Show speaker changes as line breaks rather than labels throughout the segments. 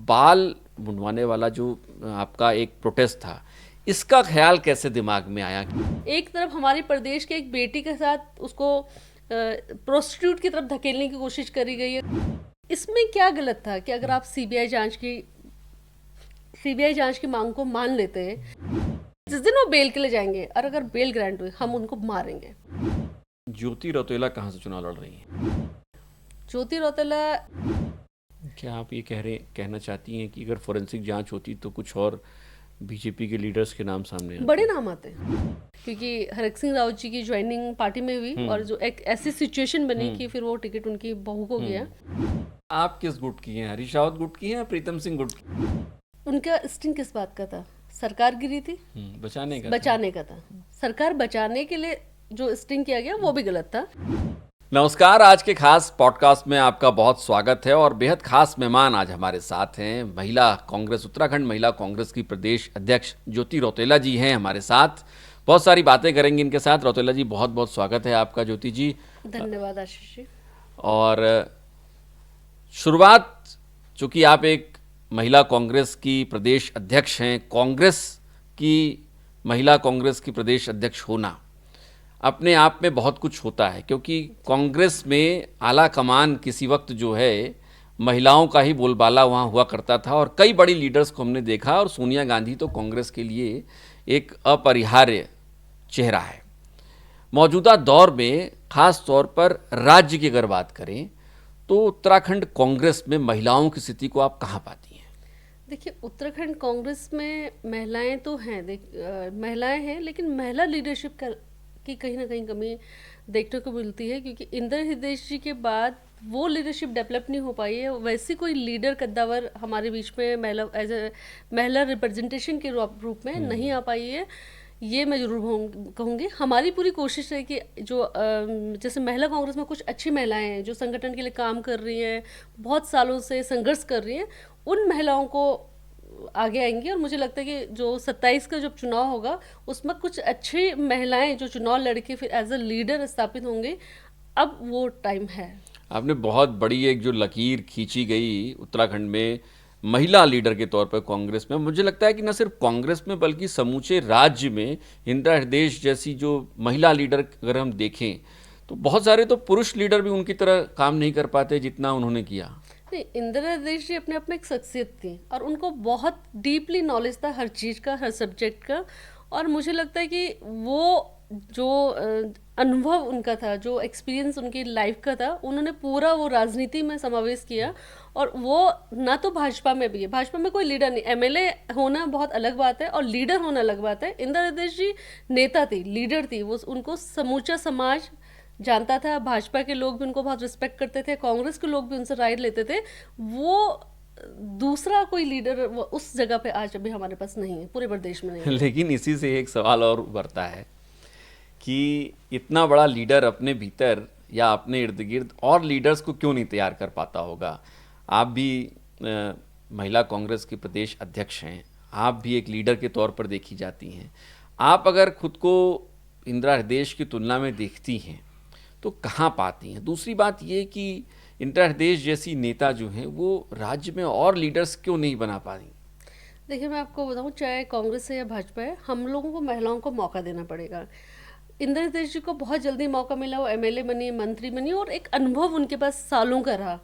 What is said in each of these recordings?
बाल मुंडवाने वाला जो आपका एक प्रोटेस्ट था, इसका ख्याल कैसे दिमाग में आया?
एक तरफ हमारे प्रदेश के एक बेटी के साथ उसको प्रोस्टिट्यूट की तरफ धकेलने की कोशिश करी गई है। इसमें क्या गलत था कि अगर आप सीबीआई जांच की मांग को मान लेते हैं, जिस दिन वो बेल के लिए जाएंगे और अगर बेल ग्रांट हुई, हम उनको मारेंगे।
ज्योति रौतेला कहाँ से चुनाव लड़ रही हैं?
ज्योति रौतेला
क्या आप ये कहना चाहती हैं कि अगर फोरेंसिक जांच होती तो कुछ और बीजेपी के लीडर्स के नाम सामने आते?
बड़े नाम आते हैं, क्योंकि हरक सिंह रावत जी की ज्वाइनिंग पार्टी में हुई और जो एक ऐसी सिचुएशन बनी कि फिर वो टिकट उनकी बहू को गया।
आप किस गुट की हैं? हरीश रावत गुट की हैं या प्रीतम सिंह गुट की?
उनका स्टिंग किस बात का था? सरकार गिरी थी, बचाने का था। सरकार बचाने के लिए जो स्टिंग किया गया वो भी गलत था।
नमस्कार, आज के खास पॉडकास्ट में आपका बहुत स्वागत है और बेहद खास मेहमान आज हमारे साथ हैं। महिला कांग्रेस, उत्तराखंड महिला कांग्रेस की प्रदेश अध्यक्ष ज्योति रौतेला जी हैं हमारे साथ। बहुत सारी बातें करेंगे इनके साथ। रौतेला जी, बहुत बहुत स्वागत है आपका। ज्योति जी,
धन्यवाद आशीष जी।
और शुरुआत, चूंकि आप एक महिला कांग्रेस की प्रदेश अध्यक्ष हैं, कांग्रेस की महिला कांग्रेस की प्रदेश अध्यक्ष होना अपने आप में बहुत कुछ होता है, क्योंकि कांग्रेस में आला कमान किसी वक्त जो है महिलाओं का ही बोलबाला वहाँ हुआ करता था और कई बड़ी लीडर्स को हमने देखा, और सोनिया गांधी तो कांग्रेस के लिए एक अपरिहार्य चेहरा है। मौजूदा दौर में खास तौर पर राज्य की अगर बात करें तो उत्तराखंड कांग्रेस में महिलाओं की स्थिति को आप कहाँ पाती हैं?
देखिए, उत्तराखंड कांग्रेस में महिलाएं तो हैं, महिलाएं हैं, लेकिन महिला लीडरशिप की कहीं ना कहीं कमी देखने को मिलती है, क्योंकि इंदिरा हृदय जी के बाद वो लीडरशिप डेवलप नहीं हो पाई है। वैसी कोई लीडर कद्दावर हमारे बीच में महिला रिप्रेजेंटेशन के रूप में नहीं आ पाई है। ये मैं जरूर कहूँगी। हमारी पूरी कोशिश है कि जो जैसे महिला कांग्रेस में कुछ अच्छी महिलाएं हैं जो संगठन के लिए काम कर रही हैं, बहुत सालों से संघर्ष कर रही हैं, उन महिलाओं को आगे आएंगी। और मुझे लगता है कि जो 27 का जब चुनाव होगा उसमें कुछ अच्छी महिलाएं जो चुनाव लड़के फिर एज अ लीडर स्थापित होंगे। अब वो टाइम है।
आपने बहुत बड़ी एक जो लकीर खींची गई उत्तराखंड में महिला लीडर के तौर पर कांग्रेस में, मुझे लगता है कि न सिर्फ कांग्रेस में बल्कि समूचे राज्य में इंदिरा हृदय जैसी जो महिला लीडर अगर हम देखें तो बहुत सारे तो पुरुष लीडर भी उनकी तरह काम नहीं कर पाते जितना उन्होंने किया।
नहीं, इंदिरा हृदय जी अपने आप में एक शख्सियत थी और उनको बहुत डीपली नॉलेज था हर चीज़ का, हर सब्जेक्ट का। और मुझे लगता है कि वो जो अनुभव उनका था, जो एक्सपीरियंस उनकी लाइफ का था, उन्होंने पूरा वो राजनीति में समावेश किया। और वो ना तो भाजपा में भी है, भाजपा में कोई लीडर नहीं, एमएलए होना बहुत अलग बात है और लीडर होना अलग बात है। इंदिरा हृदय जी नेता थी, लीडर थी। वो उनको समूचा समाज जानता था, भाजपा के लोग भी उनको बहुत रिस्पेक्ट करते थे, कांग्रेस के लोग भी उनसे राय लेते थे। वो दूसरा कोई लीडर उस जगह पे आज अभी हमारे पास नहीं है, पूरे प्रदेश में नहीं है।
लेकिन इसी से एक सवाल और उभरता है कि इतना बड़ा लीडर अपने भीतर या अपने इर्द गिर्द और लीडर्स को क्यों नहीं तैयार कर पाता होगा? आप भी महिला कांग्रेस की प्रदेश अध्यक्ष हैं, आप भी एक लीडर के तौर पर देखी जाती हैं। आप अगर खुद को इंदिरा हृदय की तुलना में देखती हैं तो कहाँ पाती हैं? दूसरी बात ये कि इंदिरा हृदय जैसी नेता जो हैं वो राज्य में और लीडर्स क्यों नहीं बना पा रही?
देखिए, मैं आपको बताऊं, चाहे कांग्रेस है या भाजपा है, हम लोगों को महिलाओं को मौका देना पड़ेगा। इंदिरा हृदय जी को बहुत जल्दी मौका मिला, वो एमएलए बनी, मंत्री बनी और एक अनुभव उनके पास सालों का रहा।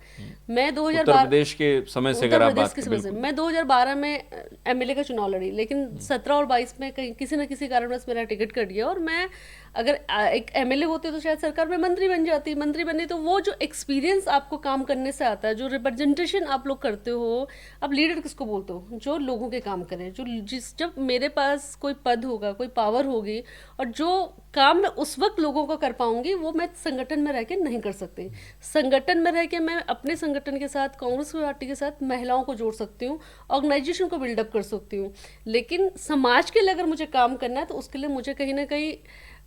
मैं
उत्तर
2012
प्रदेश के समय से
उत्तर
अगर आप
प्रदेश
बात
की
करें,
समय से
बिल्कुल।
मैं 2012 में एमएलए का चुनाव लड़ी, लेकिन 17 और 22 में कहीं किसी न किसी कारणवश मेरा टिकट कट गया और मैं अगर एक एमएलए होते तो शायद सरकार में मंत्री बन जाती। मंत्री बनी तो वो जो एक्सपीरियंस आपको काम करने से आता है, जो रिप्रेजेंटेशन आप लोग करते हो, आप लीडर किसको बोलते हो? जो लोगों के काम करें, जब मेरे पास कोई पद होगा, कोई पावर होगी और जो काम मैं उस वक्त लोगों का कर पाऊंगी, वो मैं संगठन में रह के नहीं कर सकती। संगठन में रह के मैं अपने संगठन के साथ, कांग्रेस पार्टी के साथ महिलाओं को जोड़ सकती हूँ, ऑर्गेनाइजेशन को बिल्डअप कर सकती हूँ। लेकिन समाज के लिए अगर मुझे काम करना है तो उसके लिए मुझे कहीं ना कहीं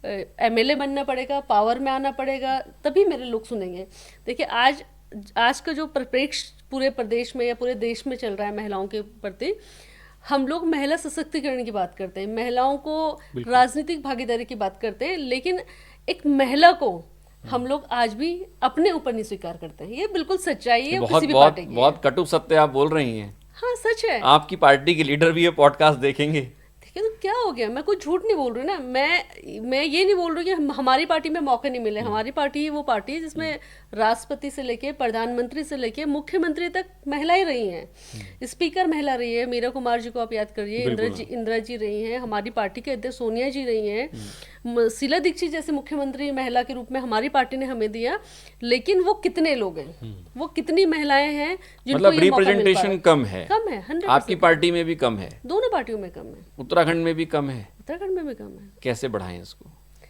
एमएलए बनना पड़ेगा, पावर में आना पड़ेगा, तभी मेरे लोग सुनेंगे। देखिए, आज का जो परिप्रेक्ष्य पूरे प्रदेश में या पूरे देश में चल रहा है महिलाओं के प्रति, हम लोग महिला सशक्तिकरण की बात करते हैं, महिलाओं को राजनीतिक भागीदारी की बात करते हैं, लेकिन एक महिला को हम लोग आज भी अपने ऊपर नहीं स्वीकार करते हैं। ये बिल्कुल सच्चाई है,
बहुत
किसी भी
बहुत
पार्टी की है।
बहुत कटु सत्य आप बोल रही हैं।
हाँ सच है।
आपकी पार्टी के लीडर भी ये पॉडकास्ट देखेंगे।
देखिए तो क्या हो गया, मैं कोई झूठ नहीं बोल रही ना, मैं ये नहीं बोल रही कि हमारी पार्टी में मौके नहीं मिले। हमारी पार्टी ही वो पार्टी है जिसमें राष्ट्रपति से लेके प्रधानमंत्री से लेके मुख्यमंत्री तक महिलाएं रही हैं। स्पीकर महिला रही है, मीरा कुमार जी को आप याद करिए, इंदिरा जी रही हैं, हमारी पार्टी के अध्यक्ष सोनिया जी रही हैं, शीला दीक्षित जैसे मुख्यमंत्री महिला के रूप में हमारी पार्टी ने हमें दिया। लेकिन वो कितने लोग हैं, वो कितनी महिलाएं हैं जिनको
मतलब
ये मौका मिल पा रहा
रिप्रेजेंटेशन कम है।
कम है 100%।
आपकी पार्टी में भी कम है,
दोनों पार्टियों में कम है,
उत्तराखंड में भी कम है,
उत्तराखंड में भी कम है।
कैसे बढ़ाएं इसको?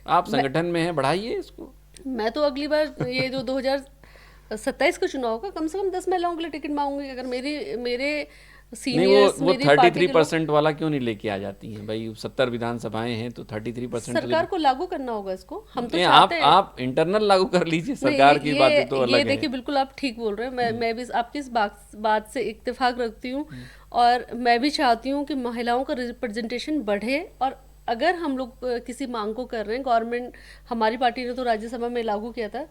आप संगठन में हैं, बढ़ाइए इसको।
मैं तो अगली बार ये जो 2027 का चुनाव का कम से कम 10 महिलाओं के लिए टिकट मांगूंगी। अगर मेरे
नहीं,
सीनियर्स
वो 33% वाला क्यों नहीं लेके आ जाती हैं भाई? 70 विधानसभाएं हैं तो 33%
सरकार को लागू करना होगा इसको। हम तो
आप
चाहते हैं
आप इंटरनल लागू कर लीजिए, सरकार की बातें तो अलग है।
देखिए बिल्कुल आप ठीक बोल रहे हैं। मैं भी आपकी इस बात से इत्तेफाक रखती हूँ, और मैं भी चाहती हूँ कि महिलाओं का रिप्रेजेंटेशन बढ़े। और अगर हम लोग किसी मांग को कर रहे हैं, गवर्नमेंट, हमारी पार्टी ने तो राज्यसभा में लागू किया था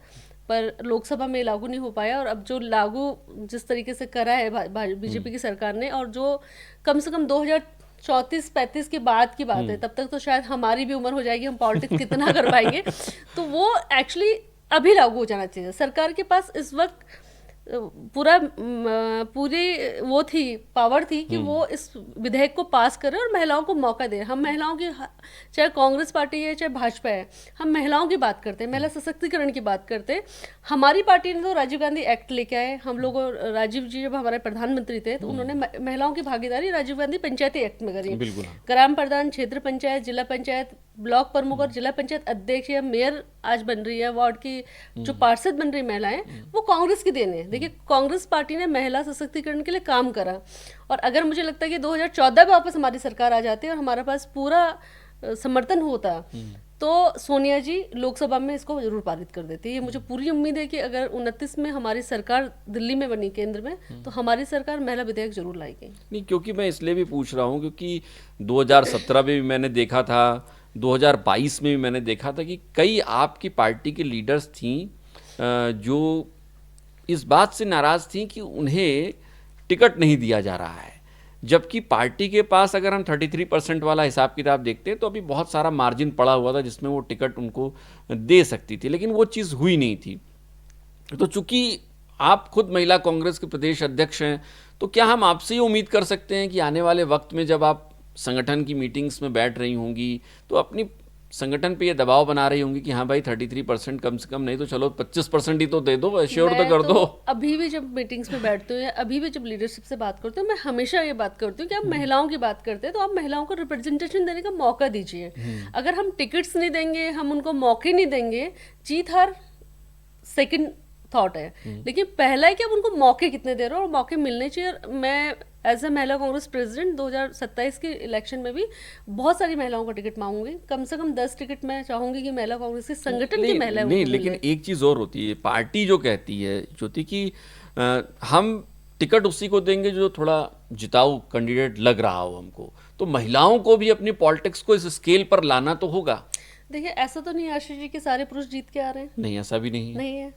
पर लोकसभा में लागू नहीं हो पाया, और अब जो लागू जिस तरीके से करा है बीजेपी की सरकार ने, और जो कम से कम 2034-35 के बाद की बात है, तब तक तो शायद हमारी भी उम्र हो जाएगी, हम पॉलिटिक्स कितना कर पाएंगे। तो वो एक्चुअली अभी लागू हो जाना चाहिए। सरकार के पास इस वक्त पूरी वो थी, पावर थी कि वो इस विधेयक को पास करे और महिलाओं को मौका दे। हम महिलाओं की, चाहे कांग्रेस पार्टी है चाहे भाजपा है, हम महिलाओं की बात करते हैं, महिला सशक्तिकरण की बात करते हैं। हमारी पार्टी ने तो राजीव गांधी एक्ट लेके आए। हम लोग, राजीव जी जब हमारे प्रधानमंत्री थे तो उन्होंने महिलाओं की भागीदारी राजीव गांधी पंचायती एक्ट में करी। ग्राम प्रधान, क्षेत्र पंचायत, जिला पंचायत, ब्लॉक प्रमुख और जिला पंचायत अध्यक्ष या मेयर आज बन रही है, वार्ड की जो पार्षद बन रही महिलाएं, वो कांग्रेस की देन है। देखिए कांग्रेस पार्टी ने महिला सशक्तिकरण के लिए काम करा, और अगर मुझे लगता है कि 2014 में वापस हमारी सरकार आ जाती है और हमारे पास पूरा समर्थन होता, तो सोनिया जी लोकसभा में इसको जरूर पारित कर देती है। ये मुझे पूरी उम्मीद है कि अगर 29 में हमारी सरकार दिल्ली में बनी, केंद्र में, तो हमारी सरकार महिला विधेयक जरूर लाएगी।
नहीं, क्योंकि मैं इसलिए भी पूछ रहा हूँ क्योंकि 2017 में भी मैंने देखा था, 2022 में भी मैंने देखा था कि कई आपकी पार्टी के लीडर्स थीं जो इस बात से नाराज़ थीं कि उन्हें टिकट नहीं दिया जा रहा है, जबकि पार्टी के पास अगर हम 33% वाला हिसाब किताब देखते हैं तो अभी बहुत सारा मार्जिन पड़ा हुआ था जिसमें वो टिकट उनको दे सकती थी, लेकिन वो चीज़ हुई नहीं थी। तो चूंकि आप खुद महिला कांग्रेस के प्रदेश अध्यक्ष हैं, तो क्या हम आपसे ये उम्मीद कर सकते हैं कि आने वाले वक्त में जब आप संगठन की मीटिंग्स में बैठ रही होंगी तो अपनी संगठन पे ये दबाव बना रही होंगी कि हाँ भाई 33% कम से कम, नहीं तो चलो 25% ही तो दे दो, एश्योर तो कर दो।
अभी भी जब मीटिंग्स में बैठते हो या अभी भी जब लीडरशिप से बात करते हो, मैं हमेशा ये बात करती हूँ कि आप महिलाओं की बात करते हैं तो आप महिलाओं को रिप्रेजेंटेशन देने का मौका दीजिए। अगर हम टिकट्स नहीं देंगे, हम उनको मौके नहीं देंगे, जीत हार सेकंड थॉट है, लेकिन पहला है कि आप उनको मौके कितने दे रहे हो, और मौके मिलने चाहिए। मैं एज ए महिला कांग्रेस प्रेसिडेंट 2027 के इलेक्शन में भी बहुत सारी महिलाओं का टिकट मांगूंगी, कम से कम 10 टिकट मैं चाहूंगी कि महिला कांग्रेस के संगठन की महिलाएं।
नहीं, लेकिन एक चीज़ और होती है, पार्टी जो कहती है ज्योति कि हम टिकट उसी को देंगे जो थोड़ा जिताऊ कैंडिडेट लग रहा हो हमको, तो महिलाओं को भी अपनी पॉलिटिक्स को इस स्केल पर लाना तो होगा।
देखिए ऐसा तो नहीं आशीष जी कि सारे पुरुष जीत के आ रहे हैं,
नहीं ऐसा भी नहीं
है।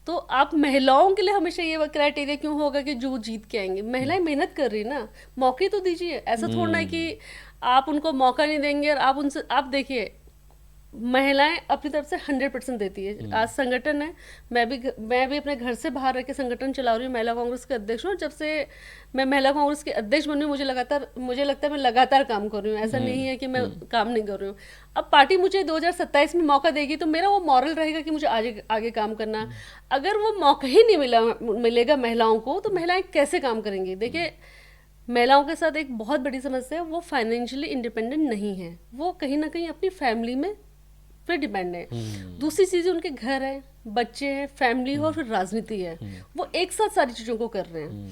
तो आप महिलाओं के लिए हमेशा ये क्राइटेरिया क्यों होगा कि जो जीत के आएंगे? महिलाएं मेहनत कर रही ना, मौके तो दीजिए। ऐसा थोड़ा है कि आप उनको मौका नहीं देंगे और आप उनसे, आप देखिए महिलाएं अपनी तरफ से 100% देती है। आज संगठन है, मैं भी अपने घर से बाहर रह के संगठन चला रही हूँ, महिला कांग्रेस के अध्यक्ष हूँ। जब से मैं महिला कांग्रेस के अध्यक्ष बनी हूँ, मुझे लगता है मैं लगातार काम कर रही हूँ, ऐसा नहीं है कि मैं काम नहीं कर रही हूँ। अब पार्टी मुझे 2027 में मौका देगी तो मेरा वो मॉरल रहेगा कि मुझे आगे काम करना। अगर वो मौका ही नहीं मिलेगा महिलाओं को, तो महिलाएं कैसे काम करेंगी? देखिए महिलाओं के साथ एक बहुत बड़ी समस्या है, वो फाइनेंशियली इंडिपेंडेंट नहीं है, वो कहीं ना कहीं अपनी फैमिली में पे डिपेंड है। दूसरी चीजें उनके घर है, बच्चे हैं, फैमिली है और फिर राजनीति है। वो एक साथ सारी चीजों को कर रहे हैं।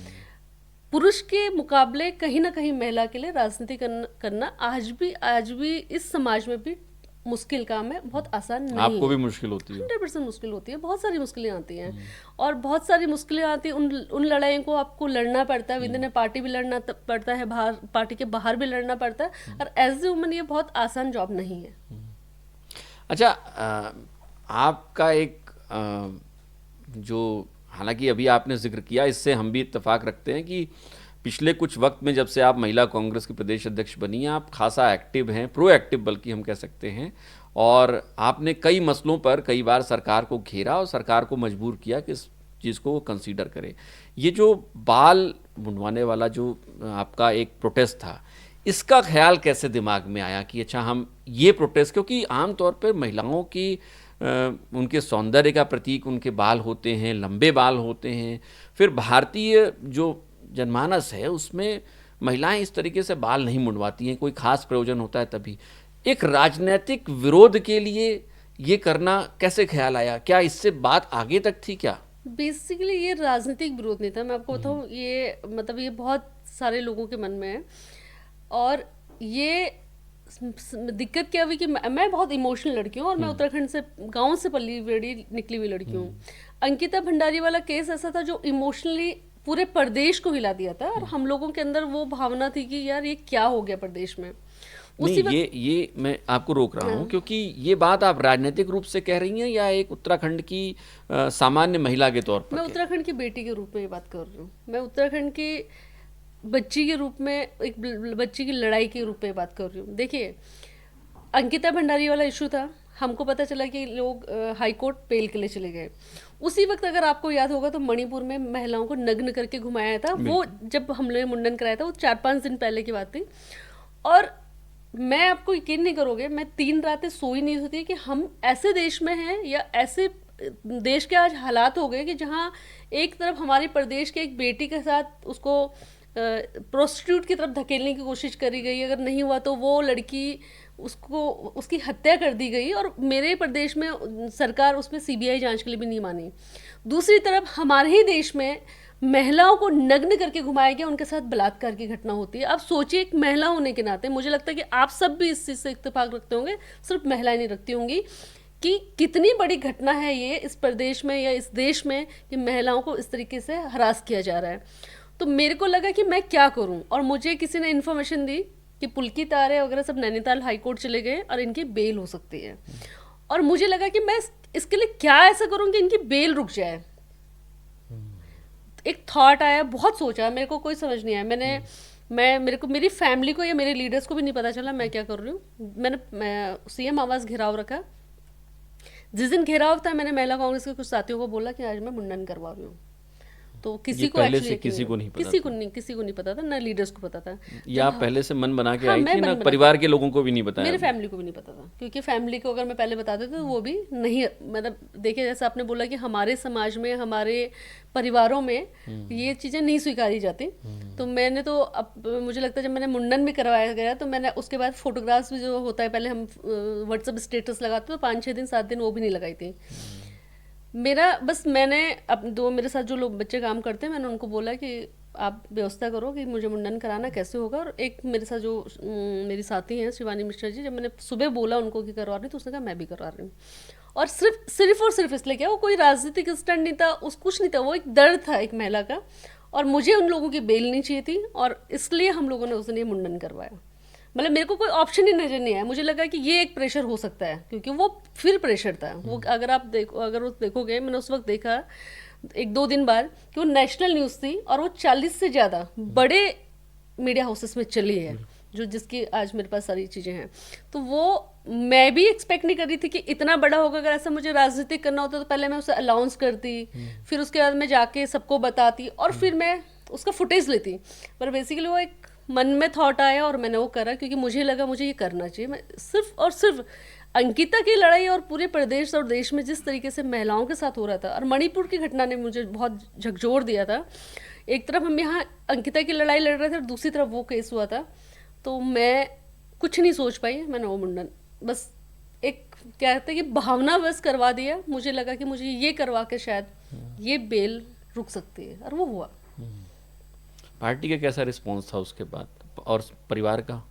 पुरुष के मुकाबले कहीं ना कहीं महिला के लिए राजनीति करना आज भी इस समाज में भी मुश्किल काम है, बहुत आसान नहीं।
आपको भी मुश्किल होती है?
100% मुश्किल होती है, बहुत सारी मुश्किलें आती हैं, और बहुत सारी मुश्किलें आती हैं। उन लड़ाइयों को आपको लड़ना पड़ता है, विद इन पार्टी भी लड़ना पड़ता है, बाहर पार्टी के बाहर भी लड़ना पड़ता है, और एज ए वुमन ये बहुत आसान जॉब नहीं है।
अच्छा, आपका एक जो, हालांकि अभी आपने जिक्र किया, इससे हम भी इत्तेफाक रखते हैं कि पिछले कुछ वक्त में जब से आप महिला कांग्रेस की प्रदेश अध्यक्ष बनी हैं, आप खासा एक्टिव हैं, प्रोएक्टिव बल्कि हम कह सकते हैं, और आपने कई मसलों पर कई बार सरकार को घेरा और सरकार को मजबूर किया कि इस चीज़ को वो कंसीडर करे। ये जो बाल मुंडवाने वाला जो आपका एक प्रोटेस्ट था, इसका ख्याल कैसे दिमाग में आया कि अच्छा हम ये प्रोटेस्ट, क्योंकि आमतौर पर महिलाओं की उनके सौंदर्य का प्रतीक उनके बाल होते हैं, लंबे बाल होते हैं, फिर भारतीय जो जनमानस है उसमें महिलाएं इस तरीके से बाल नहीं मुंडवाती हैं, कोई खास प्रयोजन होता है तभी। एक राजनीतिक विरोध के लिए ये करना कैसे ख्याल आया? क्या इससे बात आगे तक थी क्या?
बेसिकली ये राजनीतिक विरोध नहीं था, मैं आपको बताऊँ, ये मतलब ये बहुत सारे लोगों के मन में है। और ये दिक्कत क्या हुई कि मैं बहुत इमोशनल लड़की हूँ और मैं उत्तराखंड से, गांव से पली बड़ी निकली हुई लड़की हूँ। अंकिता भंडारी वाला केस ऐसा था जो इमोशनली पूरे प्रदेश को हिला दिया था, और हम लोगों के अंदर वो भावना थी कि यार ये क्या हो गया प्रदेश में।
नहीं, ये मैं आपको रोक रहा हूँ क्योंकि ये बात आप राजनीतिक रूप से कह रही हैं या एक उत्तराखंड की सामान्य महिला के तौर पर?
मैं उत्तराखंड की बेटी के रूप में ये बात कर रही हूँ। मैं उत्तराखंड की बच्ची के रूप में, एक बच्ची की लड़ाई के रूप में बात कर रही हूँ। देखिए, अंकिता भंडारी वाला इशू था, हमको पता चला कि लोग हाई कोर्ट बेल के लिए चले गए। उसी वक्त अगर आपको याद होगा तो मणिपुर में महिलाओं को नग्न करके घुमाया था। वो जब हमने मुंडन कराया था वो 4-5 दिन पहले की बात थी। और मैं, आपको यकीन नहीं करोगे, मैं 3 रातें सोई नहीं सोती कि हम ऐसे देश में हैं, या ऐसे देश के आज हालात हो गए कि जहाँ एक तरफ हमारे प्रदेश के एक बेटी के साथ उसको प्रोस्टिट्यूट की तरफ धकेलने की कोशिश करी गई, अगर नहीं हुआ तो वो लड़की उसको, उसकी हत्या कर दी गई, और मेरे प्रदेश में सरकार उसमें सीबीआई जांच के लिए भी नहीं मानी। दूसरी तरफ हमारे ही देश में महिलाओं को नग्न करके घुमाया गया, उनके साथ बलात्कार की घटना होती है। आप सोचिए, एक महिला होने के नाते मुझे लगता है कि आप सब भी इस चीज़ से इत्तेफाक रखते होंगे, सिर्फ महिलाएं नहीं रखती होंगी, कि कितनी बड़ी घटना है ये इस प्रदेश में या इस देश में कि महिलाओं को इस तरीके से हरास किया जा रहा है। तो मेरे को लगा कि मैं क्या करूं, और मुझे किसी ने इन्फॉर्मेशन दी कि पुलकी तारे वगैरह सब नैनीताल हाई कोर्ट चले गए और इनकी बेल हो सकती है। और मुझे लगा कि मैं इसके लिए क्या ऐसा करूं कि इनकी बेल रुक जाए। एक थॉट आया, बहुत सोचा, मेरे को कोई समझ नहीं आया। मेरे को, मेरी फैमिली को या मेरे लीडर्स को भी नहीं पता चला मैं क्या कर रही हूँ। मैं सीएम आवास घेराव रखा। जिस दिन घेराव था, मैंने महिला कांग्रेस के कुछ साथियों को बोला कि आज मैं मुंडन करवा रही हूँ। तो किसी को एक्चुअली
किसी को नहीं
पता था, ना लीडर्स को पता था।
या आप पहले से मन बना के आई थी, ना परिवार के लोगों को भी नहीं बताया?
मेरे फैमिली को भी नहीं पता था, क्योंकि फैमिली को अगर मैं पहले बता देती तो वो भी नहीं, मतलब देखिए, जैसे आपने बोला कि हमारे समाज में, हमारे परिवारों में ये चीज़ें नहीं स्वीकारी जाती। तो मैंने तो, अब मुझे लगता है जब मैंने मुंडन भी करवाया गया तो मैंने उसके बाद फोटोग्राफ्स भी, जो होता है पहले हम व्हाट्सएप स्टेटस लगाते तो 5-6 दिन 7 दिन वो भी नहीं लगाई थी। मेरा बस, मैंने अब मेरे साथ जो लोग बच्चे काम करते हैं, मैंने उनको बोला कि आप व्यवस्था करो कि मुझे मुंडन कराना कैसे होगा। और एक मेरे साथ जो मेरी साथी हैं शिवानी मिश्रा जी, जब मैंने सुबह बोला उनको कि करवा रही, तो उसने कहा मैं भी करवा रही हूँ। और सिर्फ इसलिए, क्या वो कोई राजनीतिक स्टैंड नहीं था, कुछ नहीं था, वो एक दर्द था एक महिला का, और मुझे उन लोगों की बेल नहीं चाहिए थी, और इसलिए हम लोगों ने उस दिन ये मुंडन करवाया। मतलब मेरे को कोई ऑप्शन ही नजर नहीं आया। मुझे लगा कि ये एक प्रेशर हो सकता है, क्योंकि वो फिर प्रेशर था वो, अगर वो देखोगे, मैंने उस वक्त देखा 1-2 दिन बाद कि वो नेशनल न्यूज़ थी, और वो 40 से ज़्यादा बड़े मीडिया हाउसेस में चली है, जो जिसकी आज मेरे पास सारी चीज़ें हैं। तो वो मैं भी एक्सपेक्ट नहीं कर रही थी कि इतना बड़ा होगा। अगर ऐसा मुझे राजनीतिक करना होता तो पहले मैं उसे अनाउंस करती, फिर उसके बाद मैं जाके सबको बताती, और फिर मैं उसका फुटेज लेती। पर बेसिकली वो एक मन में थॉट आया और मैंने वो करा, क्योंकि मुझे लगा मुझे ये करना चाहिए। मैं सिर्फ और सिर्फ अंकिता की लड़ाई और पूरे प्रदेश और देश में जिस तरीके से महिलाओं के साथ हो रहा था, और मणिपुर की घटना ने मुझे बहुत झकझोर दिया था। एक तरफ हम यहाँ अंकिता की लड़ाई लड़ रहे थे और दूसरी तरफ वो केस हुआ था, तो मैं कुछ नहीं सोच पाई। मैंने वो मुंडन बस एक, क्या कहते हैं कि भावना बस करवा दिया। मुझे लगा कि मुझे ये करवा के शायद ये बेल रुक सकती है, और वो हुआ।
पार्टी का कैसा रिस्पॉन्स था उसके बाद, और परिवार का?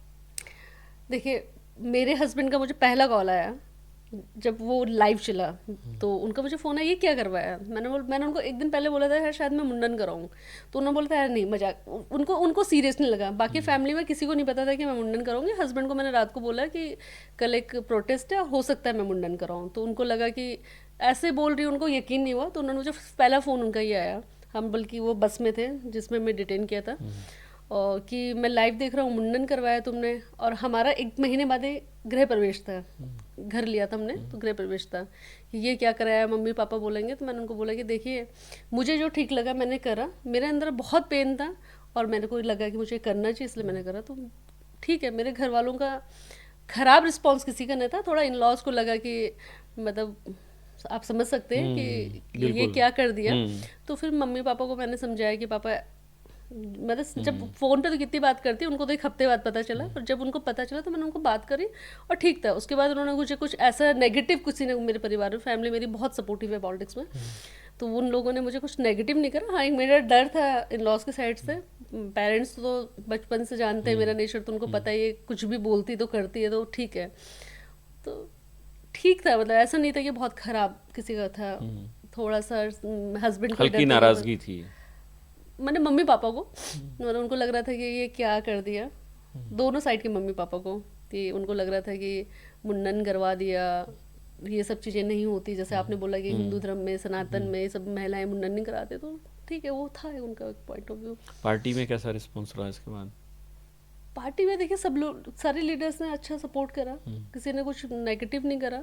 देखिए, मेरे हस्बैंड का मुझे पहला कॉल आया जब वो लाइव चला, तो उनका मुझे फ़ोन आया, ये क्या करवाया? मैंने उनको एक दिन पहले बोला था यार शायद मैं मुंडन कराऊँ, तो उन्होंने बोला था यार नहीं, मजाक। उनको सीरियस नहीं लगा। बाकी फैमिली में किसी को नहीं पता था कि मैं मुंडन कराऊंगी। हस्बैंड को मैंने रात को बोला कि कल एक प्रोटेस्ट है, हो सकता है मैं मुंडन कराऊँ, तो उनको लगा कि ऐसे बोल रही, उनको यकीन नहीं हुआ। तो उन्होंने मुझे पहला फ़ोन उनका ही आया, हम बल्कि वो बस में थे जिसमें मैं डिटेन किया था, और कि मैं लाइव देख रहा हूँ मुंडन करवाया तुमने, और हमारा 1 महीने बाद ही गृह प्रवेश था, घर लिया था हमने तो गृह प्रवेश था कि ये क्या कराया, मम्मी पापा बोलेंगे। तो मैंने उनको बोला कि देखिए मुझे जो ठीक लगा मैंने करा, मेरे अंदर बहुत पेन था और मेरे को लगा कि मुझे करना चाहिए इसलिए मैंने करा। तो ठीक है, मेरे घर वालों का खराब रिस्पॉन्स किसी का नहीं था, थोड़ा इन लॉज को लगा कि मतलब आप समझ सकते हैं कि ये
बिल्कुल।
क्या कर दिया। तो फिर मम्मी पापा को मैंने समझाया कि पापा, मतलब जब फोन पे तो कितनी बात करती, उनको तो 1 हफ्ते बाद पता चला, पर जब उनको पता चला तो मैंने उनको बात करी और ठीक था। उसके बाद उन्होंने मुझे कुछ ऐसा नेगेटिव, किसी ने मेरे परिवार में, फैमिली मेरी बहुत सपोर्टिव है पॉलिटिक्स में, तो उन लोगों ने मुझे कुछ नेगेटिव नहीं करा। हाँ, एक मेरा डर था इन लॉज के साइड से, पेरेंट्स तो बचपन से जानते हैं मेरा नेचर, तो उनको पता है ये कुछ भी बोलती तो करती है, तो ठीक है। तो ठीक था, मतलब ऐसा नहीं था कि बहुत खराब किसी का था। थोड़ा सा हस्बैंड
हल्की नाराजगी थी।
मैंने मम्मी पापा को, मतलब उनको लग रहा था कि ये क्या कर दिया, दोनों साइड के मम्मी पापा को, कि उनको लग रहा था कि मुंडन करवा दिया, ये सब चीज़ें नहीं होती, जैसे आपने बोला कि हिंदू धर्म में, सनातन में ये सब महिलाएं मुंडन नहीं कराते, तो ठीक है, वो था उनका एक पॉइंट ऑफ व्यू।
पार्टी में कैसा रिस्पॉन्स रहा इसके बाद?
पार्टी में देखिए सब लोग, सारे लीडर्स ने अच्छा सपोर्ट करा, किसी ने कुछ नेगेटिव नहीं करा,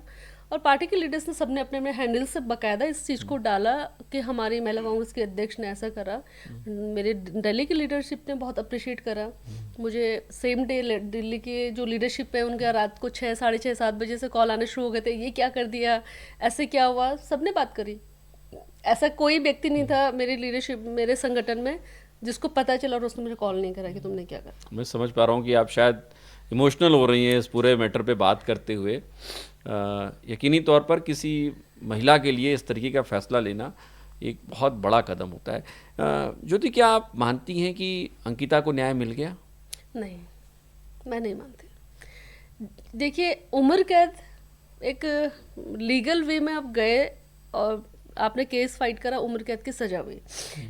और पार्टी के लीडर्स ने सबने अपने अपने हैंडल से बकायदा इस चीज़ को डाला कि हमारी महिला कांग्रेस के अध्यक्ष ने ऐसा करा। मेरे दिल्ली की लीडरशिप ने बहुत अप्रिशिएट करा मुझे। सेम डे दिल्ली की जो लीडरशिप है उनके रात को 6, साढ़े 6, 7 बजे से कॉल आने शुरू हो गए थे, ये क्या कर दिया, ऐसे क्या हुआ, सबने बात करी। ऐसा कोई व्यक्ति नहीं था मेरी लीडरशिप, मेरे संगठन में, जिसको पता चला और उसने मुझे कॉल नहीं करा कि तुमने क्या करा।
मैं समझ पा रहा हूँ कि आप शायद इमोशनल हो रही हैं इस पूरे मैटर पे बात करते हुए। यकीनी तौर पर किसी महिला के लिए इस तरीके का फैसला लेना एक बहुत बड़ा कदम होता है। ज्योति, क्या आप मानती हैं कि अंकिता को न्याय मिल गया?
नहीं, मैं नहीं मानती। देखिए, उम्र कैद एक लीगल वे में आप गए और आपने केस फाइट करा, उम्र कैद की सजा हुई,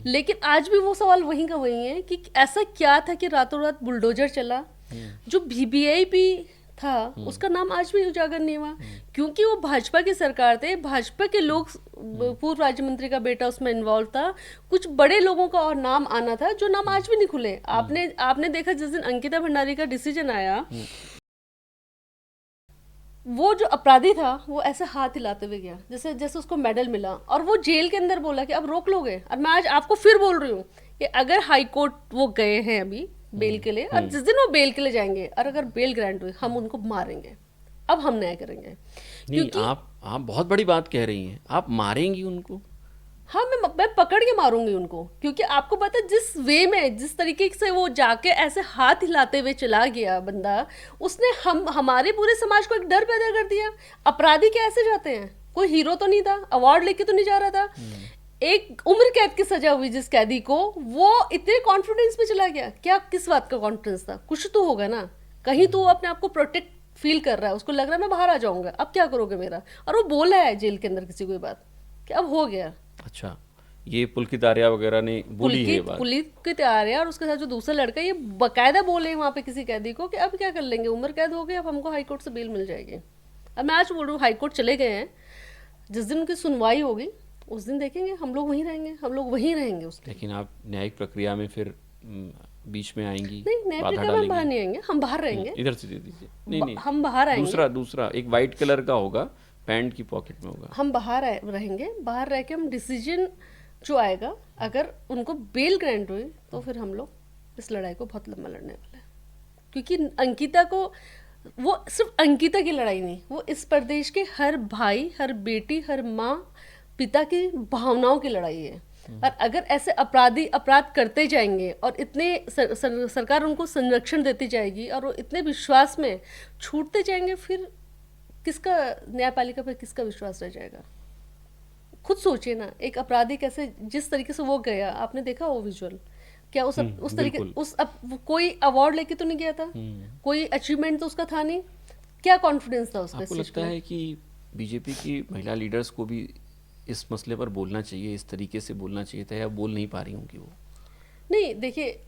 लेकिन आज भी वो सवाल वहीं का वहीं है कि ऐसा क्या था कि रातों रात बुलडोजर चला। जो वीवीआईपी था उसका नाम आज भी उजागर नहीं हुआ, क्योंकि वो भाजपा की सरकार थे, भाजपा के लोग, पूर्व राज्य मंत्री का बेटा उसमें इन्वॉल्व था, कुछ बड़े लोगों का और नाम आना था जो नाम आज भी नहीं खुले। आपने देखा जिस दिन अंकिता भंडारी का डिसीजन आया, वो जो अपराधी था वो ऐसे हाथ हिलाते हुए गया जैसे जैसे उसको मेडल मिला, और वो जेल के अंदर बोला कि अब रोक लोगे। और मैं आज आपको फिर बोल रही हूँ कि अगर हाई कोर्ट वो गए हैं अभी बेल के लिए, और जिस दिन वो बेल के लिए जाएंगे और अगर बेल ग्रांट हुई, हम उनको मारेंगे, अब हम न्याय करेंगे।
नहीं, आप बहुत बड़ी बात कह रही हैं, आप मारेंगी उनको?
हाँ, मैं पकड़ के मारूंगी उनको, क्योंकि आपको पता है जिस वे में, जिस तरीके से वो जाके ऐसे हाथ हिलाते हुए चला गया बंदा, उसने हमारे पूरे समाज को एक डर पैदा कर दिया। अपराधी क्या ऐसे जाते हैं? कोई हीरो तो नहीं था, अवार्ड लेके तो नहीं जा रहा था। एक उम्र कैद की सजा हुई जिस कैदी को, वो इतने कॉन्फिडेंस में चला गया, क्या किस बात का कॉन्फिडेंस था? कुछ तो होगा ना, कहीं तो वो अपने आप को प्रोटेक्ट फील कर रहा है, उसको लग रहा है मैं बाहर आ जाऊंगा, अब क्या करोगे मेरा, और वो बोला है जेल के अंदर किसी को ये बात कि अब हो गया।
अच्छा, ये पुलकित आर्या वगैरह ने बोली है ये बात?
पुलकित आर्या और उसके साथ जो दूसरा लड़का, ये बकायदा बोले वहाँ पे किसी कैदी को कि अब क्या कर लेंगे, उम्र कैद हो गई, अब हमको हाई कोर्ट से बेल मिल जाएगी। अब मैं आज बोल रहा हूँ, हाई कोर्ट चले गए हैं, जिस दिन उनकी सुनवाई होगी उस दिन देखेंगे, हम लोग वहीं रहेंगे, हम लोग वहीं रहेंगे उस दिन।
लेकिन आप न्यायिक प्रक्रिया में फिर बीच में आएंगी,
नहीं, न्याय
बाधा
प्रक्रिया में हम बाहर
डालेंगी?
नहीं आएंगे, हम बाहर रहेंगे।
इधर से दे दीजिए। नहीं नहीं,
हम बाहर आएंगे,
दूसरा एक वाइट कलर का होगा, पैंट की पॉकेट में होगा।
हम बाहर रहेंगे, बाहर रह के हम डिसीजन जो आएगा, अगर उनको बेल ग्रांट हुई तो फिर हम लोग इस लड़ाई को बहुत लंबा लड़ने वाले हैं। क्योंकि अंकिता को, वो सिर्फ अंकिता की लड़ाई नहीं, वो इस प्रदेश के हर भाई, हर बेटी, हर माँ, पिता की भावनाओं की लड़ाई है। और अगर ऐसे अपराधी अपराध करते जाएंगे और इतने सरकार उनको संरक्षण देती जाएगी और वो इतने विश्वास में छूटते जाएंगे, फिर किसका, न्यायपालिका पर किसका विश्वास रह जाएगा? खुद सोचिए ना, एक अपराधी कैसे, जिस तरीके से वो गया, आपने देखा वो विजुअल, क्या उस तरीके कोई अवार्ड लेके तो नहीं गया था, कोई अचीवमेंट तो उसका था नहीं, क्या कॉन्फिडेंस था उसका?
आपको लगता है कि बीजेपी की महिला लीडर्स को भी इस मसले पर बोलना चाहिए, इस तरीके से बोलना चाहिए था, या बोल नहीं पा रही होंगी वो?
नहीं, देखिए,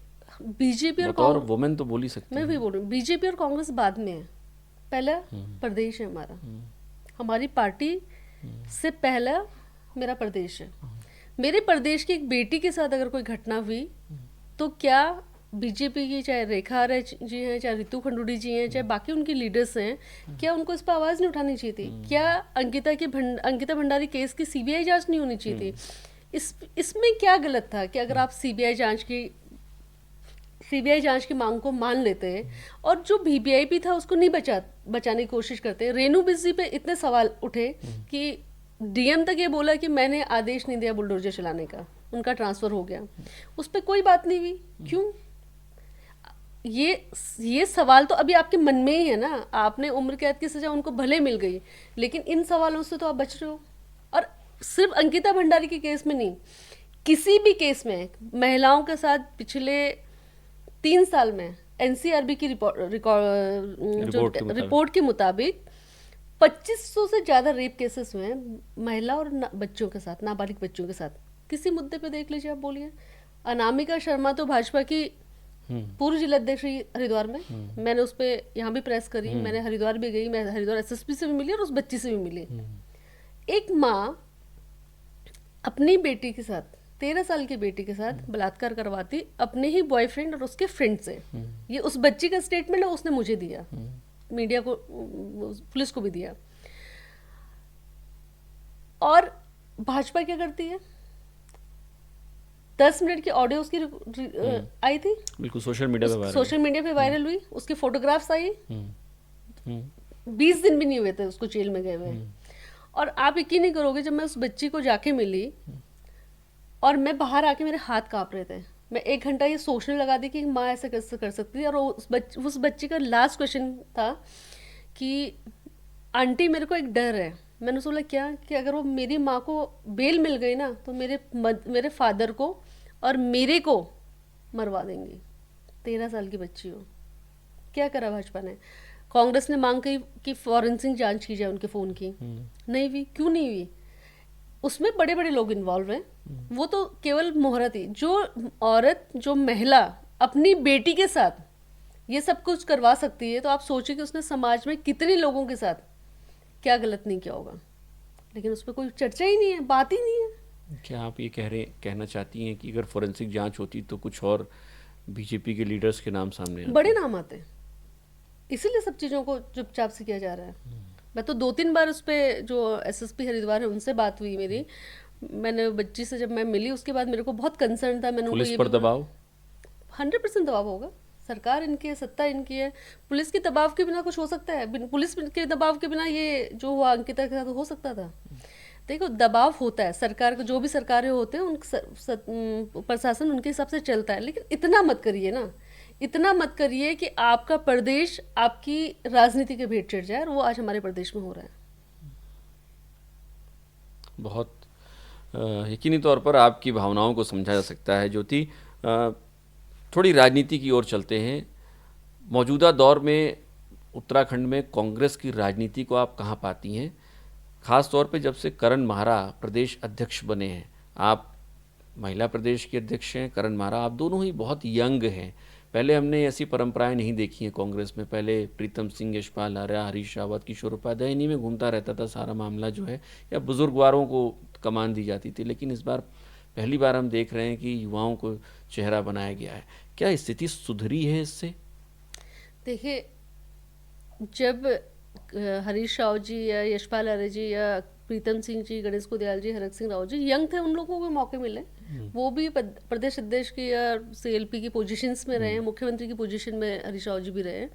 बीजेपी
और वुमेन तो बोल ही सकती
मैं भी बोल रही हूँ, बीजेपी और कांग्रेस बाद में है, पहला प्रदेश है हमारा, हमारी पार्टी से पहला मेरा प्रदेश है। मेरे प्रदेश की एक बेटी के साथ अगर कोई घटना हुई तो क्या बीजेपी की चाहे रेखा आर्य जी हैं, चाहे रितु खंडूड़ी जी हैं, चाहे बाकी उनकी लीडर्स हैं, क्या उनको इस पर आवाज़ नहीं उठानी चाहिए थी? क्या अंकिता भंडारी केस की सीबीआई जांच नहीं होनी चाहिए थी? इसमें क्या गलत था कि अगर आप सीबीआई जांच की मांग को मान लेते और जो वीवीआईपी था उसको नहीं बचाने की कोशिश करते? रेणु बिस्सी पे इतने सवाल उठे कि डीएम तक ये बोला कि मैंने आदेश नहीं दिया बुलडोजर चलाने का, उनका ट्रांसफर हो गया, उस पर कोई बात नहीं हुई। क्यों? ये सवाल तो अभी आपके मन में ही है ना। आपने उम्र कैद की सजा उनको भले मिल गई, लेकिन इन सवालों से तो आप बच रहे हो। और सिर्फ अंकिता भंडारी के केस में नहीं, किसी भी केस में महिलाओं के साथ पिछले 3 साल में एनसीआरबी की रिपोर्ट के मुताबिक 2500 से ज्यादा रेप केसेस हुए हैं महिला और बच्चों के साथ, नाबालिग बच्चों के साथ। किसी मुद्दे पे देख लीजिए, आप बोलिए। अनामिका शर्मा तो भाजपा की पूर्व जिलाध्यक्ष हरिद्वार में, मैंने उस पर यहाँ भी प्रेस करी, मैंने हरिद्वार भी गई, मैं हरिद्वार एसएसपी से भी मिली और उस बच्ची से भी मिली। एक माँ अपनी बेटी के साथ, 13 साल की बेटी के साथ बलात्कार करवाती अपने ही बॉयफ्रेंड और उसके फ्रेंड से। ये उस बच्ची का स्टेटमेंट है, उसने मुझे दिया, मीडिया को, पुलिस को भी दिया। और भाजपा क्या करती है? 10 मिनट की ऑडियो उसकी आई थी,
बिल्कुल सोशल मीडिया
पे वायरल हुई, उसकी फोटोग्राफ्स आई। 20 दिन भी नहीं हुए थे उसको जेल में गए हुए। और आप यकीन नहीं करोगे, जब मैं उस बच्ची को जाके मिली और मैं बाहर आके मेरे हाथ कांप रहे थे, मैं 1 घंटा ये सोचने लगा दी कि माँ ऐसे कैसे कर सकती है। और उस बच्ची का लास्ट क्वेश्चन था कि आंटी मेरे को एक डर है। मैंने बोला क्या? कि अगर वो मेरी माँ को बेल मिल गई ना तो मेरे फादर को और मेरे को मरवा देंगी। 13 साल की बच्ची हो। क्या करा भाजपा ने? कांग्रेस ने मांग की कि फॉरेंसिक जांच की जाए उनके फ़ोन की, नहीं हुई। क्यों नहीं हुई? उसमें बड़े बड़े लोग इन्वॉल्व हैं, वो तो केवल मोहरा थी। जो औरत, जो महिला अपनी बेटी के साथ ये सब कुछ करवा सकती है, तो आप सोचिए कि उसने समाज में कितने लोगों के साथ क्या गलत नहीं किया होगा। लेकिन उस पर कोई चर्चा ही नहीं है, बात ही नहीं है।
क्या आप ये कहना चाहती हैं कि अगर फोरेंसिक जांच होती तो कुछ और बीजेपी के लीडर्स के नाम सामने
बड़े नाम आते, इसीलिए सब चीज़ों को चुपचाप से किया जा रहा है। मैं तो 2-3 बार उस पर, जो एसएसपी हरिद्वार है उनसे बात हुई मेरी, मैंने बच्ची से जब मैं मिली उसके बाद मेरे को बहुत कंसर्न था। मैंने
पुलिस पर दबाव
100% दबाव होगा। सरकार इनकी है, सत्ता इनकी है, पुलिस के दबाव के बिना कुछ हो सकता है? पुलिस के दबाव के बिना ये जो हुआ अंकिता के साथ हो सकता था? देखो, दबाव होता है, सरकार को, जो भी सरकारें होते हैं प्रशासन उनके हिसाब से चलता है। लेकिन इतना मत करिए ना, इतना मत करिए कि आपका प्रदेश आपकी राजनीति के भेंट चढ़ जाए, और वो आज हमारे प्रदेश में हो रहा है।
बहुत यकीनी तौर पर आपकी भावनाओं को समझा जा सकता है। ज्योति, थोड़ी राजनीति की ओर चलते हैं। मौजूदा दौर में उत्तराखंड में कांग्रेस की राजनीति को आप कहाँ पाती हैं? ख़ास तौर पे जब से करण माहरा प्रदेश अध्यक्ष बने हैं। आप महिला प्रदेश के अध्यक्ष हैं, करण माहरा, आप दोनों ही बहुत यंग हैं। पहले हमने ऐसी परंपराएं नहीं देखी हैं कांग्रेस में। पहले प्रीतम सिंह, यशपाल आर्या, हरीश रावत, किशोर उपाध्याय, इन्हीं में घूमता रहता था सारा मामला जो है, या बुजुर्गवारों को कमान दी जाती थी। लेकिन इस बार पहली बार हम देख रहे हैं कि युवाओं को चेहरा बनाया गया है। क्या स्थिति सुधरी है इससे?
देखिए, जब हरीश राव जी या यशपाल आर्य जी या प्रीतम सिंह जी, गणेश कुदियाल जी, हरक सिंह राव जी यंग थे, उन लोगों को भी मौके मिले। वो भी प्रदेश अध्यक्ष की या सीएलपी की पोजीशंस में रहे, मुख्यमंत्री की पोजीशन में हरीश राव जी भी रहे।